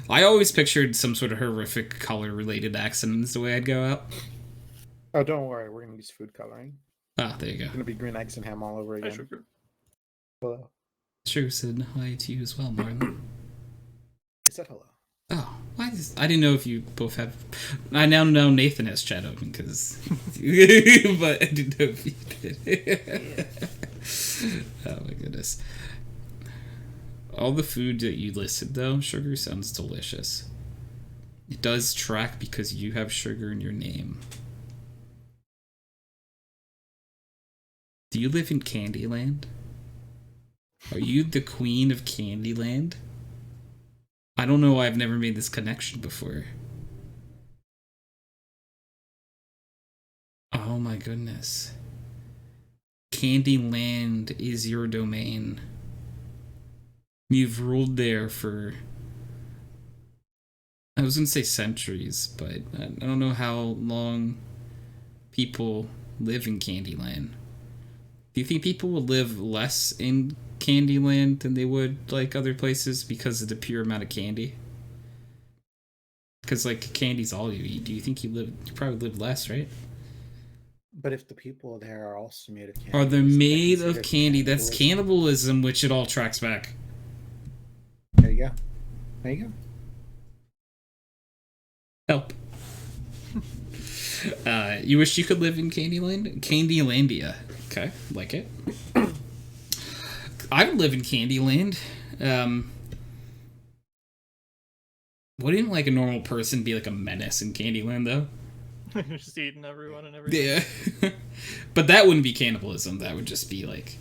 I always pictured some sort of horrific color-related accidents the way I'd go out. Oh, don't worry, we're gonna use food coloring. Ah, there you go. It's gonna be green eggs and ham all over Hi, again. sugar. Hello. True said hi to you as well, Marlon. I said hello. Oh, I didn't know if you both have. I now know Nathan has chat open because, but I didn't know if you did. Oh my goodness! All the food that you listed, though, sugar sounds delicious. It does track because you have sugar in your name. Do you live in Candyland? Are you the queen of Candyland? I don't know why I've never made this connection before. Oh my goodness. Candyland is your domain. You've ruled there for... I was gonna say centuries, but I don't know how long people live in Candyland. Do you think people will live less in Candyland than they would like other places because of the pure amount of candy? Because like candy's all you eat. Do you think you probably live less, right? But if the people there are also made of candy, Are they isn't that made of considered candy? That's cannibalism, which it all tracks back. There you go. There you go. Help. You wish you could live in Candyland? Candylandia. Okay, like it. I would live in Candyland. Wouldn't like a normal person be like a menace in Candyland though? Just eating everyone and everything. Yeah. But that wouldn't be cannibalism. That would just be like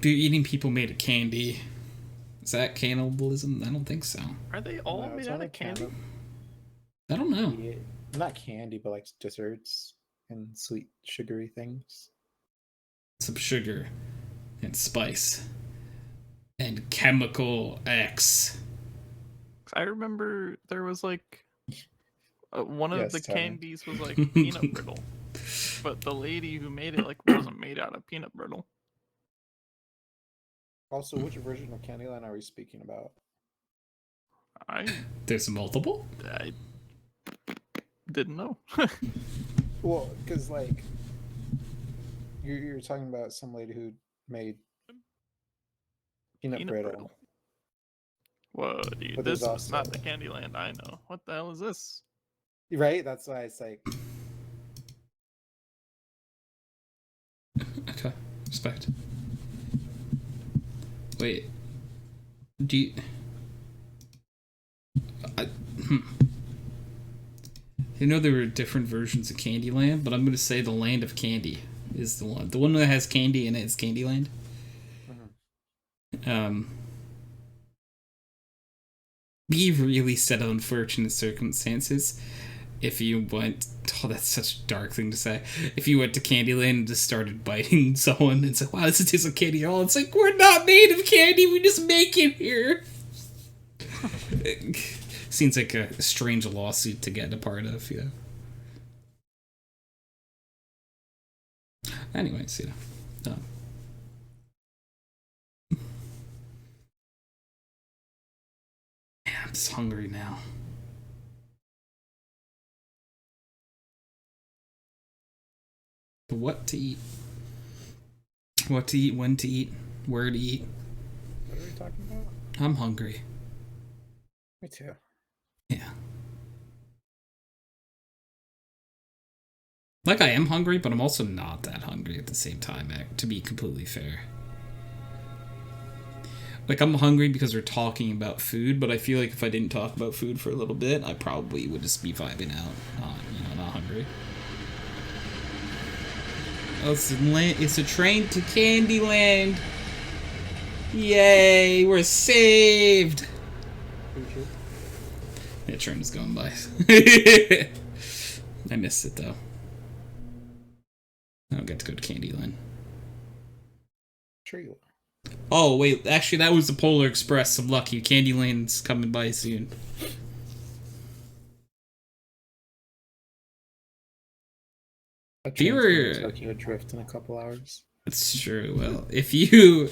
you're eating people made of candy. Is that cannibalism? I don't think so. Are they all No, it's made out only of candy? I don't know. Yeah, not candy, but like desserts and sweet, sugary things. Some sugar and spice and chemical X. I remember there was like one of Yes, the Tony. candies was like peanut brittle, but the lady who made it like wasn't made out of peanut brittle. Also, which version of Candyland are we speaking about? There's multiple? I didn't know. Well, because like you're talking about some lady who made peanut brittle. Whoa, dude, But this there's is not also- the Candyland I know. What the hell is this? Right? That's why it's like Okay, respect. Wait. Do you... I know there were different versions of Candyland, but I'm going to say the Land of Candy is the one. The one that has candy in it is Candyland. Be really set of unfortunate circumstances if you went... Oh, that's such a dark thing to say. If you went to Candyland and just started biting someone and said, wow, this tastes like candy at all. It's like, we're not made of candy, we just make it here. Seems like a strange lawsuit to get a part of, you know. Anyways, you know. Man, I'm just hungry now. But what to eat? What to eat, when to eat, where to eat. what are we talking about? I'm hungry. Me too. Yeah. Like, I am hungry, but I'm also not that hungry at the same time, to be completely fair. Like, I'm hungry because we're talking about food, but I feel like if I didn't talk about food for a little bit, I probably would just be vibing out, not hungry. Oh, it's a train to Candyland! Yay, we're saved! True. Yeah, train is going by. I missed it though. I don't get to go to Candyland. Sure you will. Oh wait, actually that was the Polar Express. I'm lucky. Candyland's coming by soon. A If you train's going were- to Tokyo Drift in a couple hours. It's true. Well, if you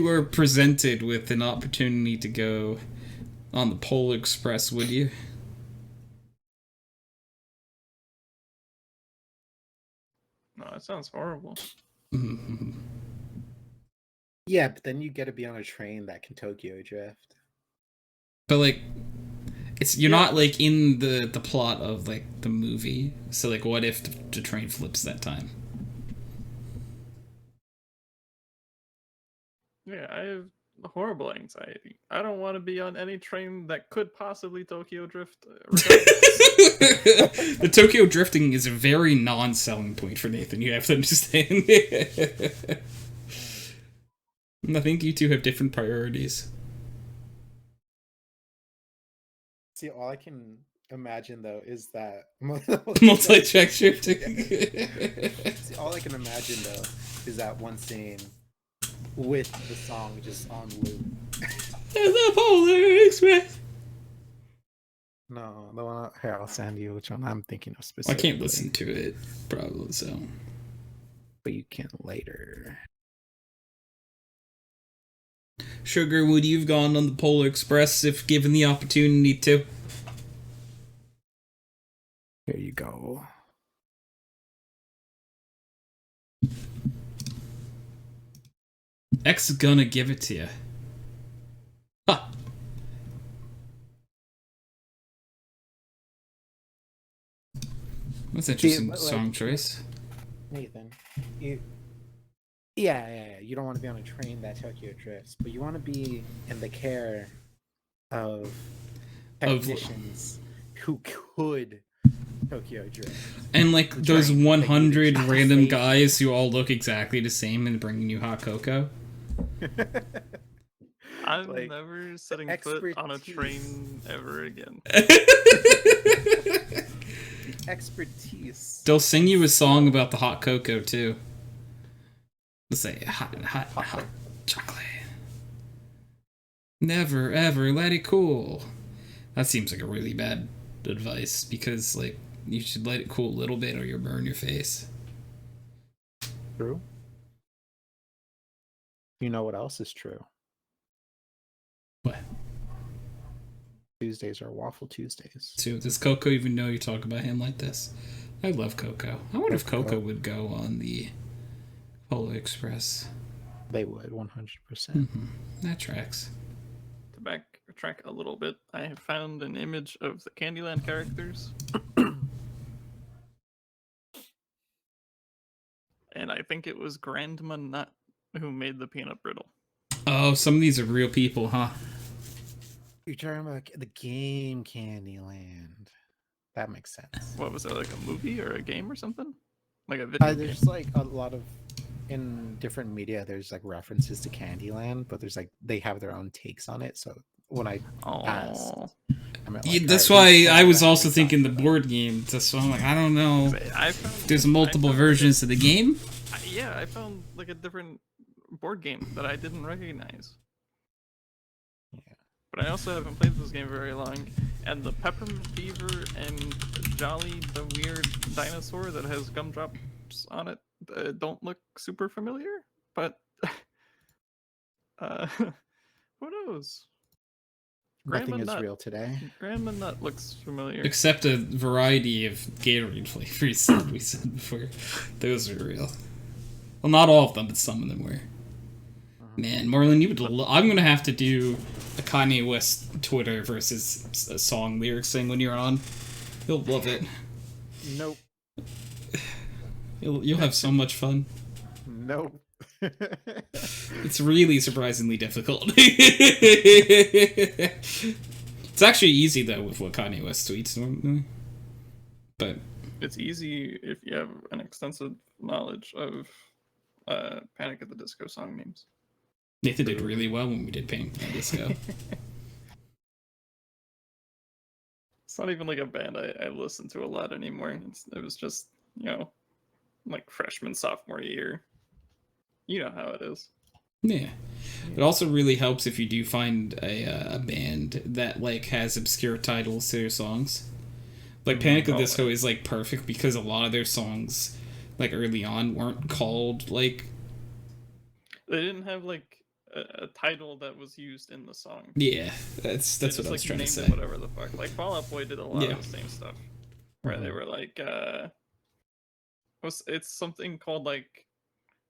were presented with an opportunity to go on the Polar Express, would you? No, that sounds horrible. Yeah, but then you get to be on a train that can Tokyo Drift. But like, you're Yeah. not like in the plot of like the movie. So like, what if the train flips that time? Yeah, I have horrible anxiety. I don't want to be on any train that could possibly Tokyo Drift. The Tokyo drifting is a very non-selling point for Nathan. You have to understand. I think you two have different priorities. See, all I can imagine though is that Multi-track shifting. See, all I can imagine though is that one scene with the song just on loop. The Polar Express. No, the one here I'll send you which one I'm thinking of I specifically. can't listen to it, probably, so. But you can later. Sugar, would you have gone on the Polar Express if given the opportunity to? Here you go. X is gonna give it to you. Ha! That's an interesting but, like, song choice. Nathan, yeah. You don't want to be on a train that Tokyo drifts, but you want to be in the care of technicians who could Tokyo drift. And like The those train, like, 100 it's random safe. guys who all look exactly the same and bringing you hot cocoa. I'm Like, never setting foot on a train ever again. Expertise. They'll sing you a song about the hot cocoa too. They'll say hot chocolate. Never ever let it cool. That seems like a really bad advice because like you should let it cool a little bit or you'll burn your face. True. You know what else is true? What? Tuesdays are Waffle Tuesdays. So does Coco even know you talk about him like this? I love Coco. I wonder if Love Coco Coco. would go on the Polar Express. They would 100%. That tracks. To backtrack a little bit, I have found an image of the Candyland characters. And I think it was Grandma Nut who made the peanut brittle. Oh, some of these are real people, huh? You're talking about the game Candyland. That makes sense. What was it, like a movie or a game or something? Like a video game? There's like a lot of in different media. There's like references to Candyland, but there's like they have their own takes on it. So when I asked, Oh, I meant, Yeah, like, that's alright, who's why I was Candyland also we thinking the talking about? board game. That's why I'm like, I don't know. I found, There's multiple I found versions of the game. Yeah, I found like a different board game that I didn't recognize. Yeah. But I also haven't played this game very long, and the Peppermint Beaver and Jolly the weird dinosaur that has gumdrops on it don't look super familiar, but who knows? Nothing is Nut. real today. Grandma Nut looks familiar. Except a variety of Gatorade flavors that we said before. Those are real. Well, not all of them, but some of them were. Man, Marlon, you would. I'm gonna have to do a Kanye West Twitter versus a song lyrics thing when you're on. You'll love it. Nope. You'll have so much fun. Nope. It's really surprisingly difficult. It's actually easy though with what Kanye West tweets normally. But It's easy if you have an extensive knowledge of Panic at the Disco song names. Nathan did really well when we did Panic at the Disco. It's not even like a band I listen to a lot anymore. It was just, like freshman, sophomore year. You know how it is. Yeah. It also really helps if you do find a band that like has obscure titles to their songs. Like Panic at the Disco is like perfect because a lot of their songs, like early on, weren't called like. They didn't have like a title that was used in the song. Yeah, that's what I was trying to say. Whatever the fuck. Like Fall Out Boy did a lot of the same stuff, where they were like, it's something called like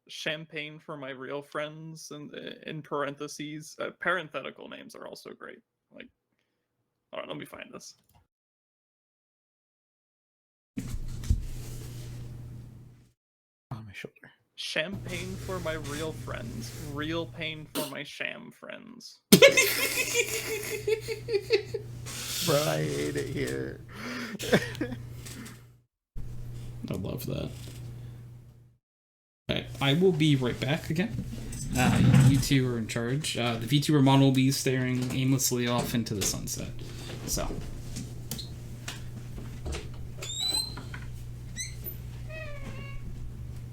Champagne for My Real Friends, and in parentheses, parenthetical names are also great. Like, all right, let me find this. On my shoulder. Champagne for my real friends, real pain for my sham friends. Bro, I hate it here. I love that. Alright, I will be right back again. You two are in charge. The VTuber model will be staring aimlessly off into the sunset. So.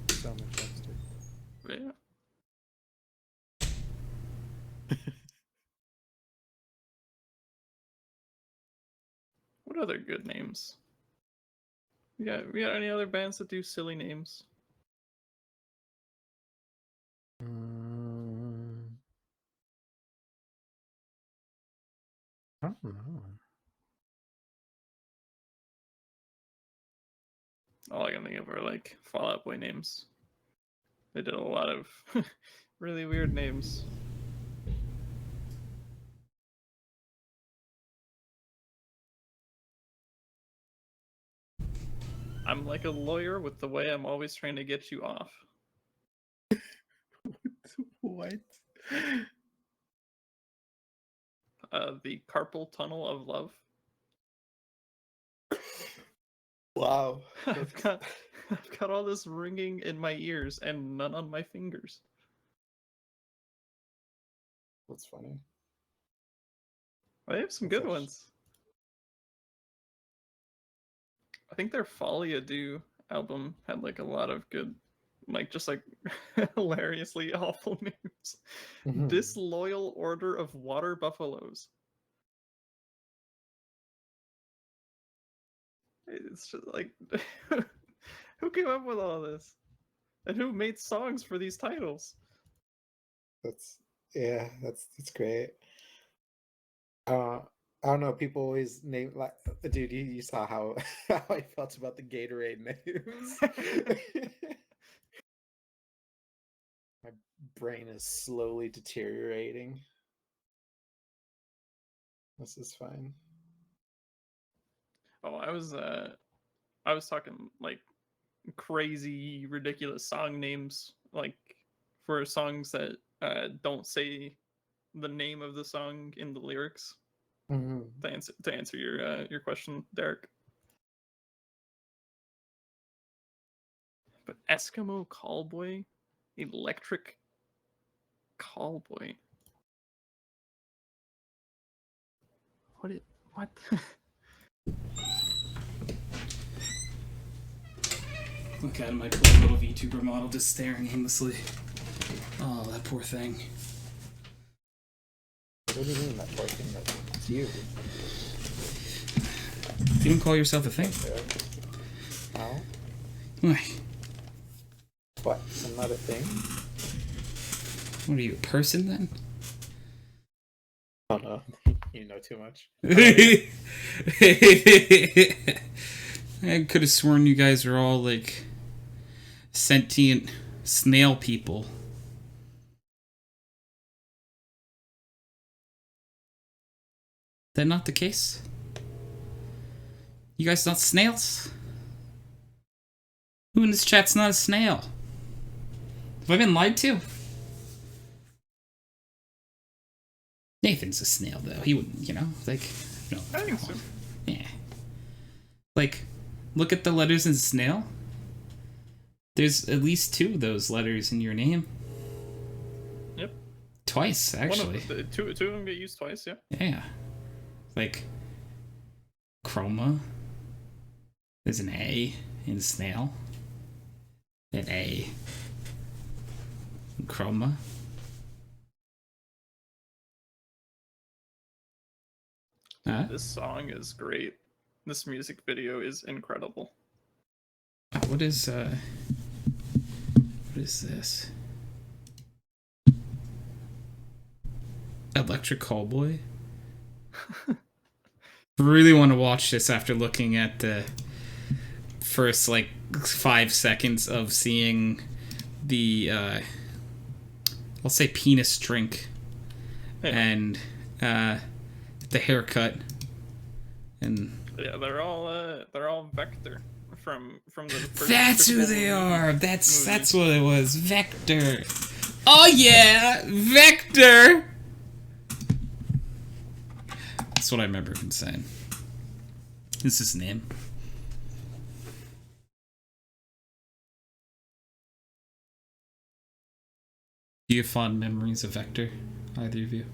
So much extra. Yeah. What other good names? We got any other bands that do silly names? I don't know. All I can think of are like Fall Out Boy names. They did a lot of really weird names. I'm like a lawyer with the way I'm always trying to get you off. What? The Carpal Tunnel of Love. Wow. I've got all this ringing in my ears and none on my fingers. That's funny. They have some good ones. I think their Folly Ado album had like a lot of good, like just like hilariously awful names. Mhm. Disloyal Order of Water Buffaloes. It's just like, who came up with all this? And who made songs for these titles? That's great. I don't know. People always name like, dude. You saw how how I felt about the Gatorade names. My brain is slowly deteriorating. This is fine. Oh, I was talking like crazy, ridiculous song names, like for songs that don't say the name of the song in the lyrics. Mm-hmm. To answer your question, Derek. But Eskimo Callboy, Electric Callboy. What? Look at my poor little VTuber model just staring aimlessly. Oh, that poor thing. What do you mean that poor thing? It's you. You don't call yourself a thing? How? Why? What? I'm not a thing? What are you, a person then? Oh no, you know too much. I could have sworn you guys were all like sentient snail people. Is that not the case? You guys not snails? Who in this chat's not a snail? Have I been lied to? Nathan's a snail, though. He wouldn't, like, no. I think so. Yeah. Like, look at the letters in snail. There's at least 2 of those letters in your name. Yep. Twice, actually. Two of them get used twice, yeah. Yeah. Like, Chroma. There's an A in snail. An A. Chroma. This song is great. This music video is incredible. What is this? Electric Callboy? Really want to watch this after looking at the first like 5 seconds of seeing the I'll say penis drink and the haircut and yeah, they're all Vector from the first that's who they are. That's what it was. Vector. Oh yeah, Vector. That's what I remember him saying. This is his name. Do you have fond memories of Vector? Either of you?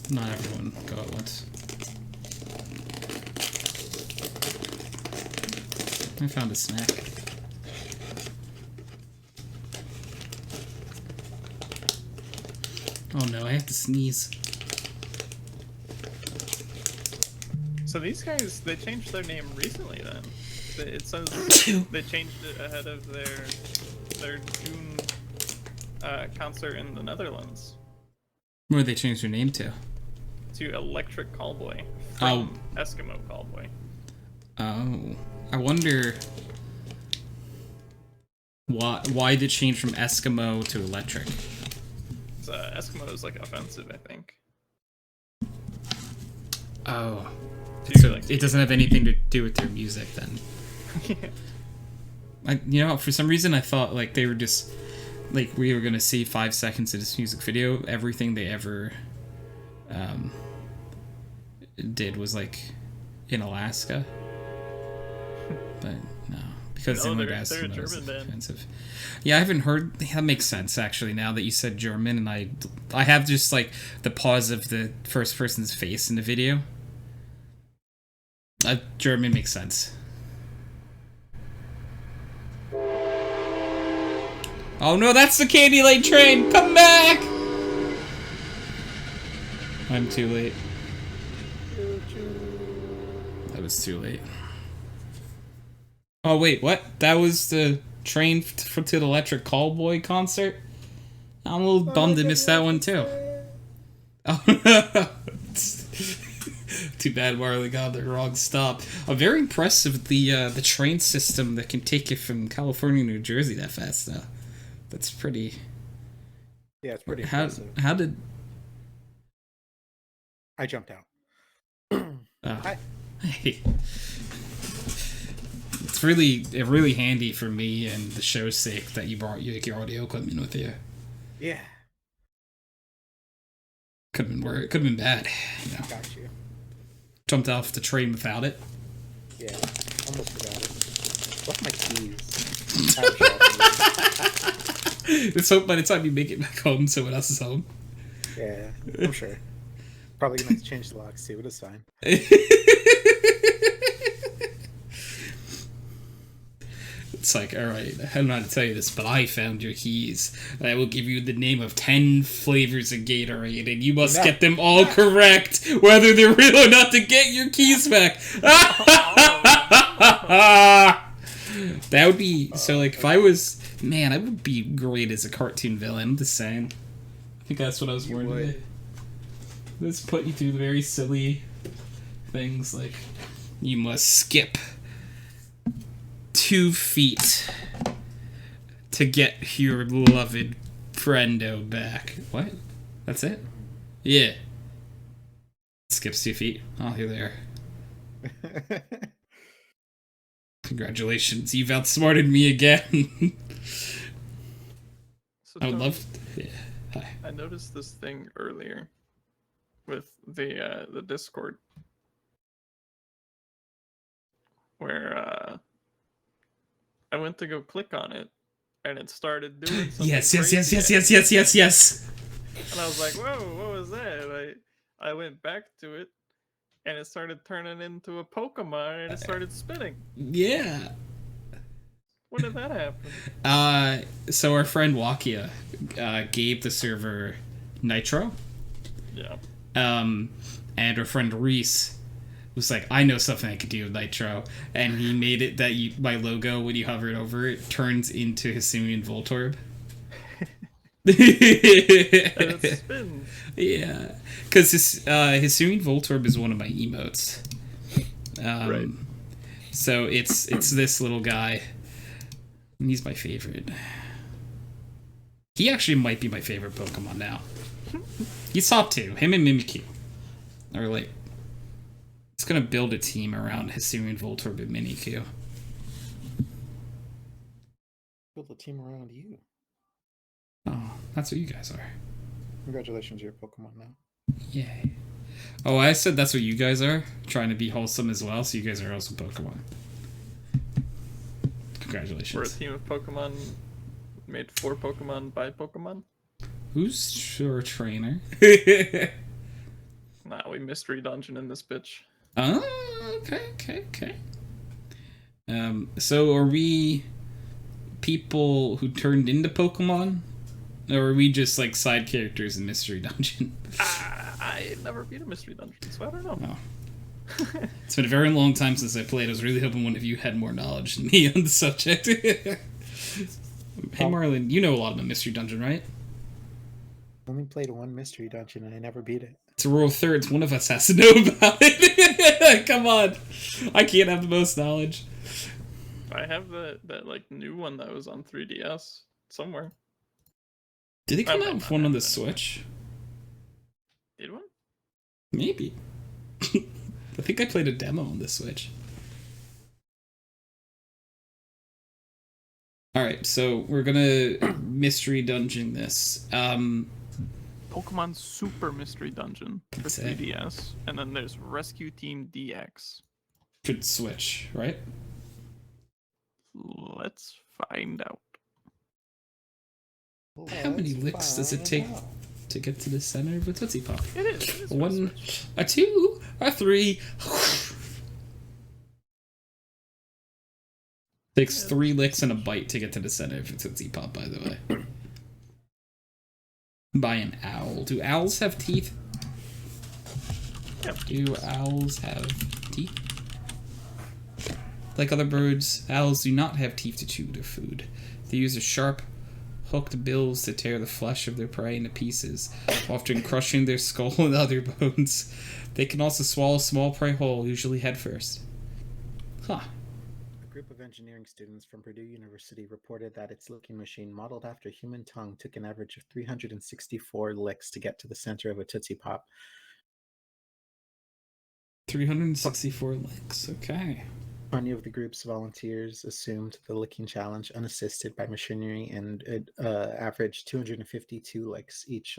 Not everyone go at once. I found a snack. Oh no, I have to sneeze. So these guys, they changed their name recently then. It says they changed it ahead of their June concert in the Netherlands. What did they change their name to? To Electric Callboy from Eskimo Callboy. Oh. I wonder why did it change from Eskimo to Electric? Eskimo is like offensive, I think. Oh. So like, it doesn't have anything to do with their music then. Yeah. You know, for some reason I thought like they were just like we were gonna see 5 seconds of this music video. Everything they ever did was like in Alaska, but no, because No, Inland they're a Eskimo is German band. offensive. Yeah, I haven't heard. That makes sense actually. Now that you said German, and I have just like the pause of the first person's face in the video. German makes sense. Oh no, that's the Candy Lane train! Come back! I'm too late. That was too late. Oh wait, what? That was the train to the Electric Callboy concert? I'm a little bummed to miss that one too. Oh, too bad Marlon got the wrong stop. I'm very impressed with the train system that can take you from California to New Jersey that fast though. That's pretty. Yeah, it's pretty impressive. How did I jumped out? Hey. It's really handy for me and the show's sake that you brought your audio equipment with you. Yeah. Could have been bad. You know. Got you. Jumped off the train without it. Yeah, almost forgot it. What's my keys? Let's hope by the time you make it back home, someone else is home. Yeah, I'm sure. Probably gonna have to change the locks too, but it's fine. It's like, alright, I don't know how to tell you this, but I found your keys. I will give you the name of 10 flavors of Gatorade, and you must get them all correct, whether they're real or not, to get your keys back. That would be, so like, if I was, man, I would be great as a cartoon villain, I'm just saying. I think that's what I was born to do. Let's put you through the very silly things, like, you must skip 2 feet to get your beloved friendo back. What? That's it? Yeah. Skips 2 feet. Oh, here they are. Congratulations, you've outsmarted me again. So I would love to, yeah. Hi. I noticed this thing earlier with the Discord where I went to go click on it and it started doing something Yes. crazy. Yes. And I was like, whoa, what was that? I went back to it, and it started turning into a Pokemon, and it started spinning. Yeah. When did that happen? So our friend Wakia gave the server Nitro. Yeah. And our friend Reese was like, I know something I could do with Nitro. And he made it that my logo, when you hover it over, it turns into Hisuian Voltorb. And it spins. Yeah. Because Hisuian Voltorb is one of my emotes. Right. So it's this little guy. And he's my favorite. He actually might be my favorite Pokemon now. He's top 2. Him and Mimikyu. Or like, it's gonna build a team around Hisuian Voltorb and Mimikyu. Build a team around you. Oh, that's what you guys are. Congratulations, you're a Pokemon now. Yay. Oh, I said that's what you guys are? Trying to be wholesome as well, so you guys are also Pokemon. Congratulations. We're a team of Pokemon made for Pokemon by Pokemon. Who's your trainer? Nah, we mystery dungeon in this bitch. Oh, okay. So are we people who turned into Pokemon? Or are we just like side characters in Mystery Dungeon? I never beat a mystery dungeon, so I don't know. Oh. It's been a very long time since I played. I was really hoping one of you had more knowledge than me on the subject. Hey Marlon, you know a lot about Mystery Dungeon, right? I only played one mystery dungeon and I never beat it. It's a rule of thirds. One of us has to know about it. Come on. I can't have the most knowledge. I have that like new one that was on 3DS somewhere. Did they come out with one on the Switch? Did one? Maybe. I think I played a demo on the Switch. Alright, so we're gonna mystery dungeon this. Pokemon Super Mystery Dungeon for 3DS. And then there's Rescue Team DX. For Switch, right? Let's find out. How many licks does it take to get to the center of a Tootsie Pop? It is 1, a 2, a 3. Takes 3 licks and a bite to get to the center of a Tootsie Pop, by the way. By an owl. Do owls have teeth? Yep. Do owls have teeth? Like other birds, owls do not have teeth to chew their food. They use a sharp, hooked bills to tear the flesh of their prey into pieces, often crushing their skull and other bones. They can also swallow small prey whole, usually head first. Huh. A group of engineering students from Purdue University reported that its licking machine, modeled after human tongue, took an average of 364 licks to get to the center of a Tootsie Pop. 364 licks, okay. 20 of the group's volunteers assumed the licking challenge unassisted by machinery and it averaged 252 licks each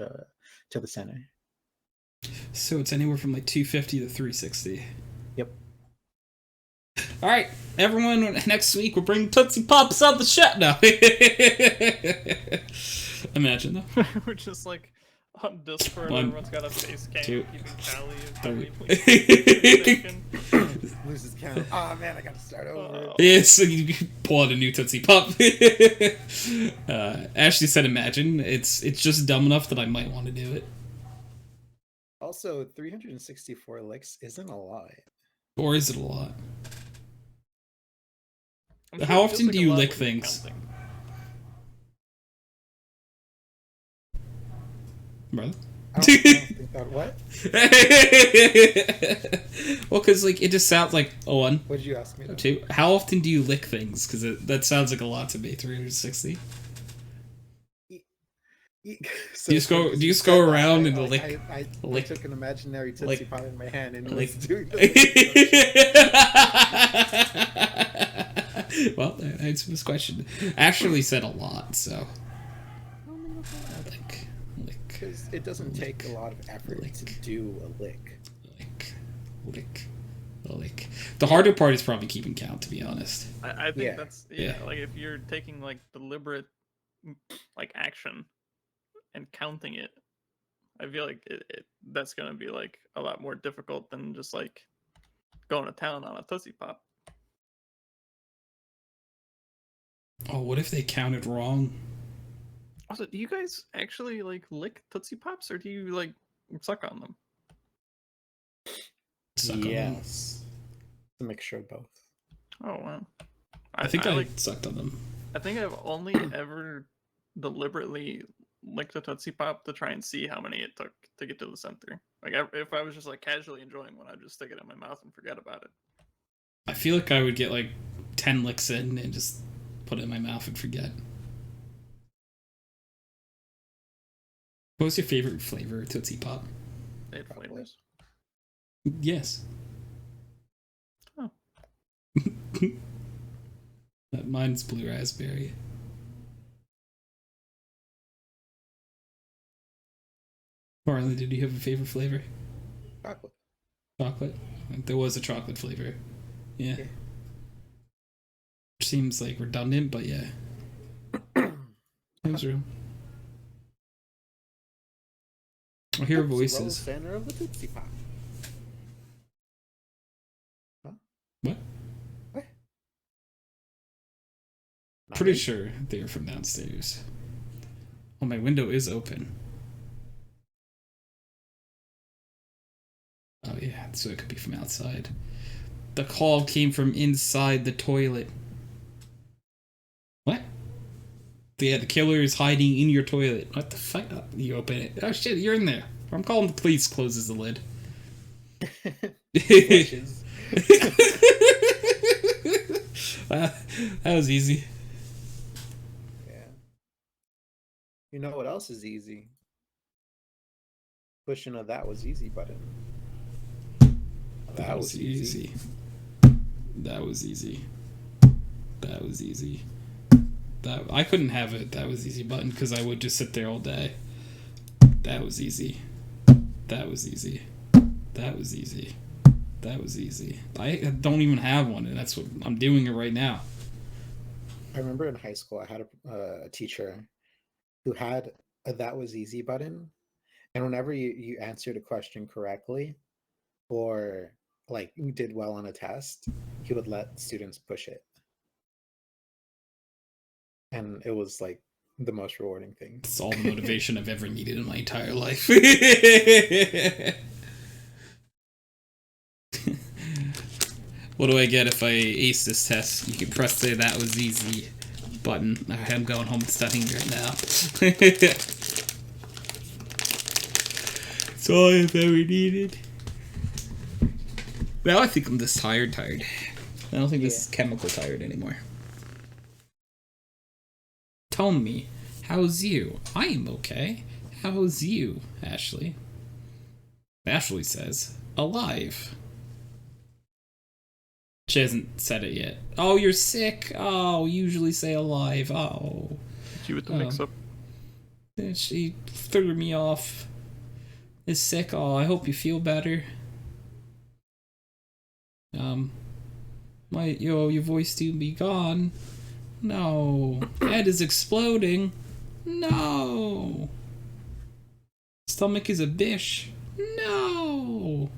to the center. So it's anywhere from like 250 to 360. Yep. All right, everyone, next week we'll bring Tootsie Pops on the show. No. Imagine, though. We're just like on Discord, 1, everyone's got a face cam 2, keeping tally of how many 3. places taken. Loses count. Oh man, I gotta start over. Yeah, so you pull out a new Tootsie Pop. Ashley said imagine. It's just dumb enough that I might want to do it. Also, 364 licks isn't a lot. Or is it a lot? I'm sure How it feels often like do a you lot lick when you're things? counting. Brother? I don't think that. What? Well, because like it just sounds like a 1, What did you ask me? 2. How often do you lick things? Because that sounds like a lot to me. 360. So Do you just go around and lick? I lick- took an imaginary Tootsie lick- Pop in my hand and lick- was doing the Well, that answers this question. Ashley said a lot, so. Lick. because it doesn't take a lot of effort to do a lick. Lick. The harder part is probably keeping count, to be honest. I think Yeah. that's Yeah. like if you're taking like deliberate like action and counting it, I feel like that's gonna be like a lot more difficult than just like going to town on a Tootsie Pop. Oh, what if they counted wrong? Also, do you guys actually like lick Tootsie Pops, or do you like suck on them? Suck on them. Yes. A mixture of both. Oh wow. I think I like. sucked on them. I think I've only ever deliberately licked a Tootsie Pop to try and see how many it took to get to the center. Like if I was just like casually enjoying one, I'd just stick it in my mouth and forget about it. I feel like I would get like 10 licks in and just put it in my mouth and forget. What was your favorite flavor of Tootsie Pop? They had flavors. Yes. Oh. Mine's blue raspberry. Marlon, did you have a favorite flavor? Chocolate. Chocolate? There was a chocolate flavor. Yeah. Which seems like redundant, but yeah. It was real. I hear voices. Center of the Tootsie Pop. Huh? What? What? Pretty sure they were from downstairs. Oh, my window is open. Oh yeah, so it could be from outside. The call came from inside the toilet. What? Yeah, the killer is hiding in your toilet. What the fuck? Oh, you open it. Oh shit, you're in there. I'm calling the police. Closes the lid. That was easy. Yeah. You know what else is easy? Pushing a "that was easy" button. That was easy. That was easy. That was easy. That I couldn't have it. That was easy button because I would just sit there all day. That was easy. That was easy. That was easy. That was easy. I don't even have one, and that's what I'm doing it right now. I remember in high school, I had a teacher who had a "that was easy" button, and whenever you answered a question correctly, or like you did well on a test, he would let students push it, and it was like the most rewarding thing. It's all the motivation I've ever needed in my entire life. What do I get if I ace this test? You can press the "that was easy" button. I'm going home studying right now. That's all I've ever needed. Now I think I'm just tired. I don't think this is chemical tired anymore. Tell me, how's you? I am okay. How's you, Ashley? Ashley says, alive. She hasn't said it yet. Oh, you're sick. Oh, usually say alive. Oh. She with the mix-up. She threw me off. Is sick. Oh, I hope you feel better. Might your voice do be gone? No. Head is exploding. No. Stomach is a bish. No.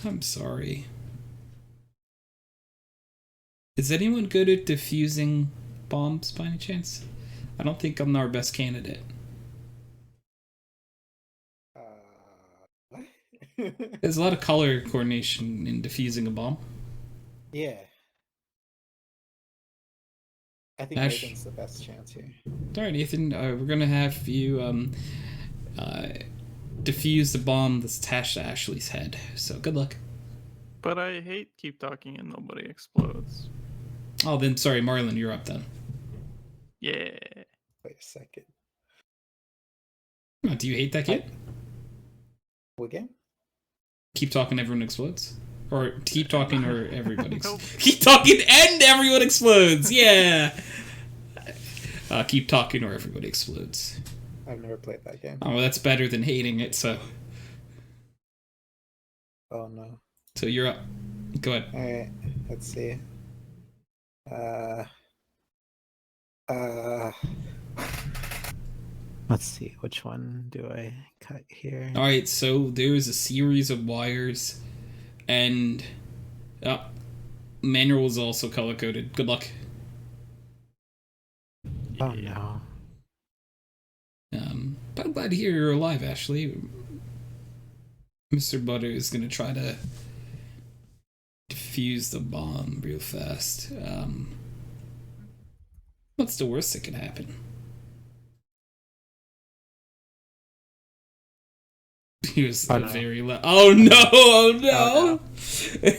I'm sorry. Is anyone good at defusing bombs by any chance? I don't think I'm our best candidate. What? There's a lot of color coordination in defusing a bomb. Yeah. I think Ash, Nathan's the best chance here. Alright, Nathan, we're gonna have you defuse the bomb that's attached to Ashley's head. So good luck. But I hate keep talking and nobody explodes. Oh, then sorry, Marlon, you're up then. Yeah. Wait a second. Oh, do you hate that kid? What game? Keep talking, everyone explodes. Or keep talking, or everybody Nope. Keep talking and everyone explodes. Yeah. Keep talking, or everybody explodes. I've never played that game. Oh, well, that's better than hating it. So Oh no. So you're up. Go ahead. All right. Let's see. Let's see, which one do I cut here? All right, so there's a series of wires, and manual is also color coded. Good luck. Oh no. But I'm glad to hear you're alive, Ashley. Mr. Butter is gonna try to defuse the bomb real fast. What's the worst that could happen? He was very loud. Oh no! Oh no! Oh, no.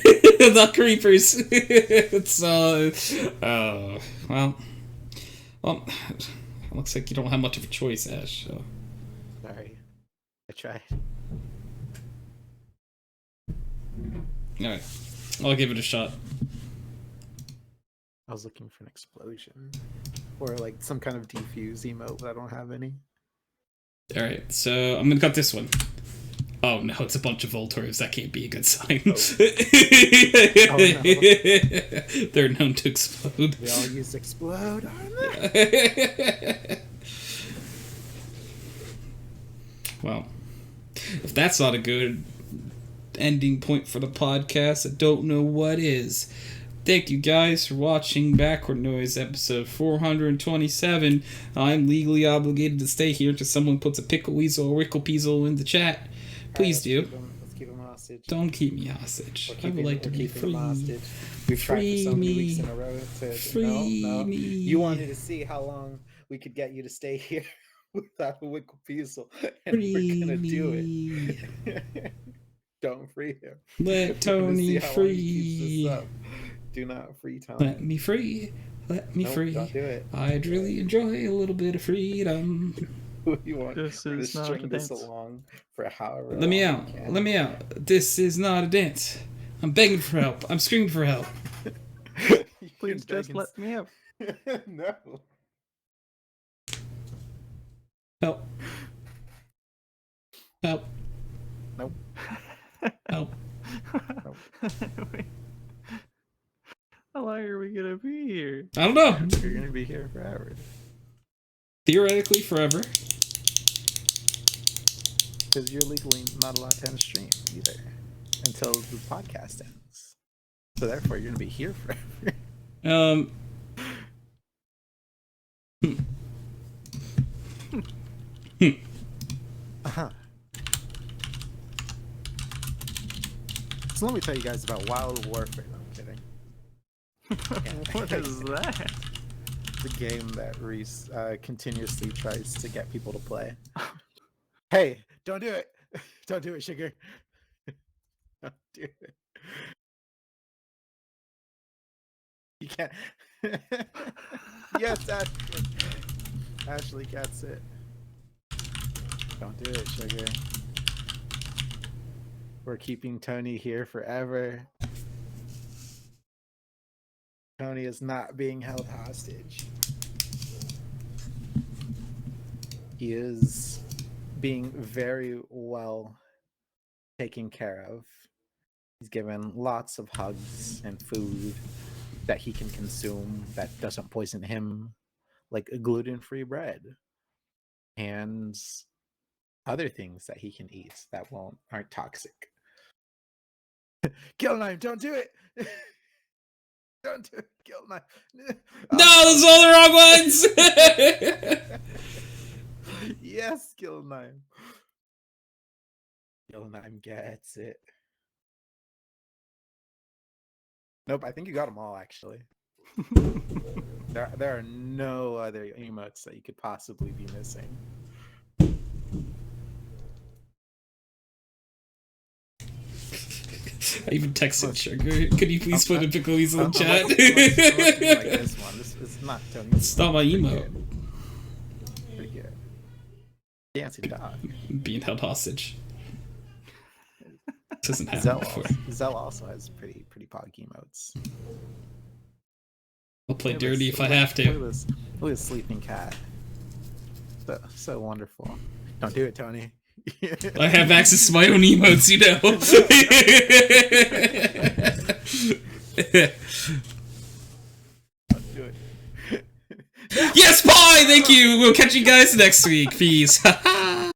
The creepers. It's oh well. Looks like you don't have much of a choice, Ash. So. Sorry, I tried. All right, I'll give it a shot. I was looking for an explosion or like some kind of defuse emote, but I don't have any. All right, so I'm gonna cut this one. Oh no, it's a bunch of Voltors. That can't be a good sign. Oh, no. They're known to explode. They all use explode, aren't they? Well, if that's not a good ending point for the podcast, I don't know what is. Thank you guys for watching Backward Noise episode 427. I'm legally obligated to stay here until someone puts a pickle weasel or wickle peasel in the chat. Please do. Let's keep him hostage. Don't keep me hostage. I would like to be free. We've tried for so many weeks in me. a row to Free no. me. You wanted to see how long we could get you to stay here without a wickle peasel, and Free we're gonna do me. it. Don't free him. Let Tony free. Do not free Tony. Let me free. Let me Nope, free. don't do it. I'd really enjoy a little bit of freedom. You want This we're is gonna not a string this dance. along for however Let me long out. we can. Let me out. This is not a dance. I'm begging for help. I'm screaming for help. Please just let me out. No. Help. Help. Nope. Help. Wait. How long are we gonna be here? I don't know. You're gonna be here forever. Theoretically, forever. Because you're legally not allowed to end stream either until the podcast ends. So therefore, you're gonna be here forever. Uh-huh. So let me tell you guys about Wild Warfare. No, I'm kidding. What is that? The game that Reese continuously tries to get people to play. Hey, don't do it! Don't do it, sugar. Don't do it. You can't. Yes, Ashley. Ashley gets it. Don't do it, sugar. We're keeping Tony here forever. Tony is not being held hostage. He is being very well taken care of. He's given lots of hugs and food that he can consume that doesn't poison him, like gluten-free bread and other things that he can eat that aren't toxic. Kill knife, don't do it. Don't do it. Kill knife. No, those are all the wrong ones! Yes, kill knife. Kill knife gets it. Nope, I think you got them all actually. There are no other emotes that you could possibly be missing. I even texted Sugar. Could you please put a pickle weasel in chat? Like this one. It's not Tony. It's not my emote. Pretty good. Dancing dog. Being held hostage. This hasn't happened Zell before. Zell also has pretty pog emotes. I'll play Look at dirty this- if I have Look to. at this. Look at this sleeping cat. So wonderful. Don't do it, Tony. I have access to my own emotes, you know. Don't do it. Yes, pie! thank you. We'll catch you guys next week. Peace.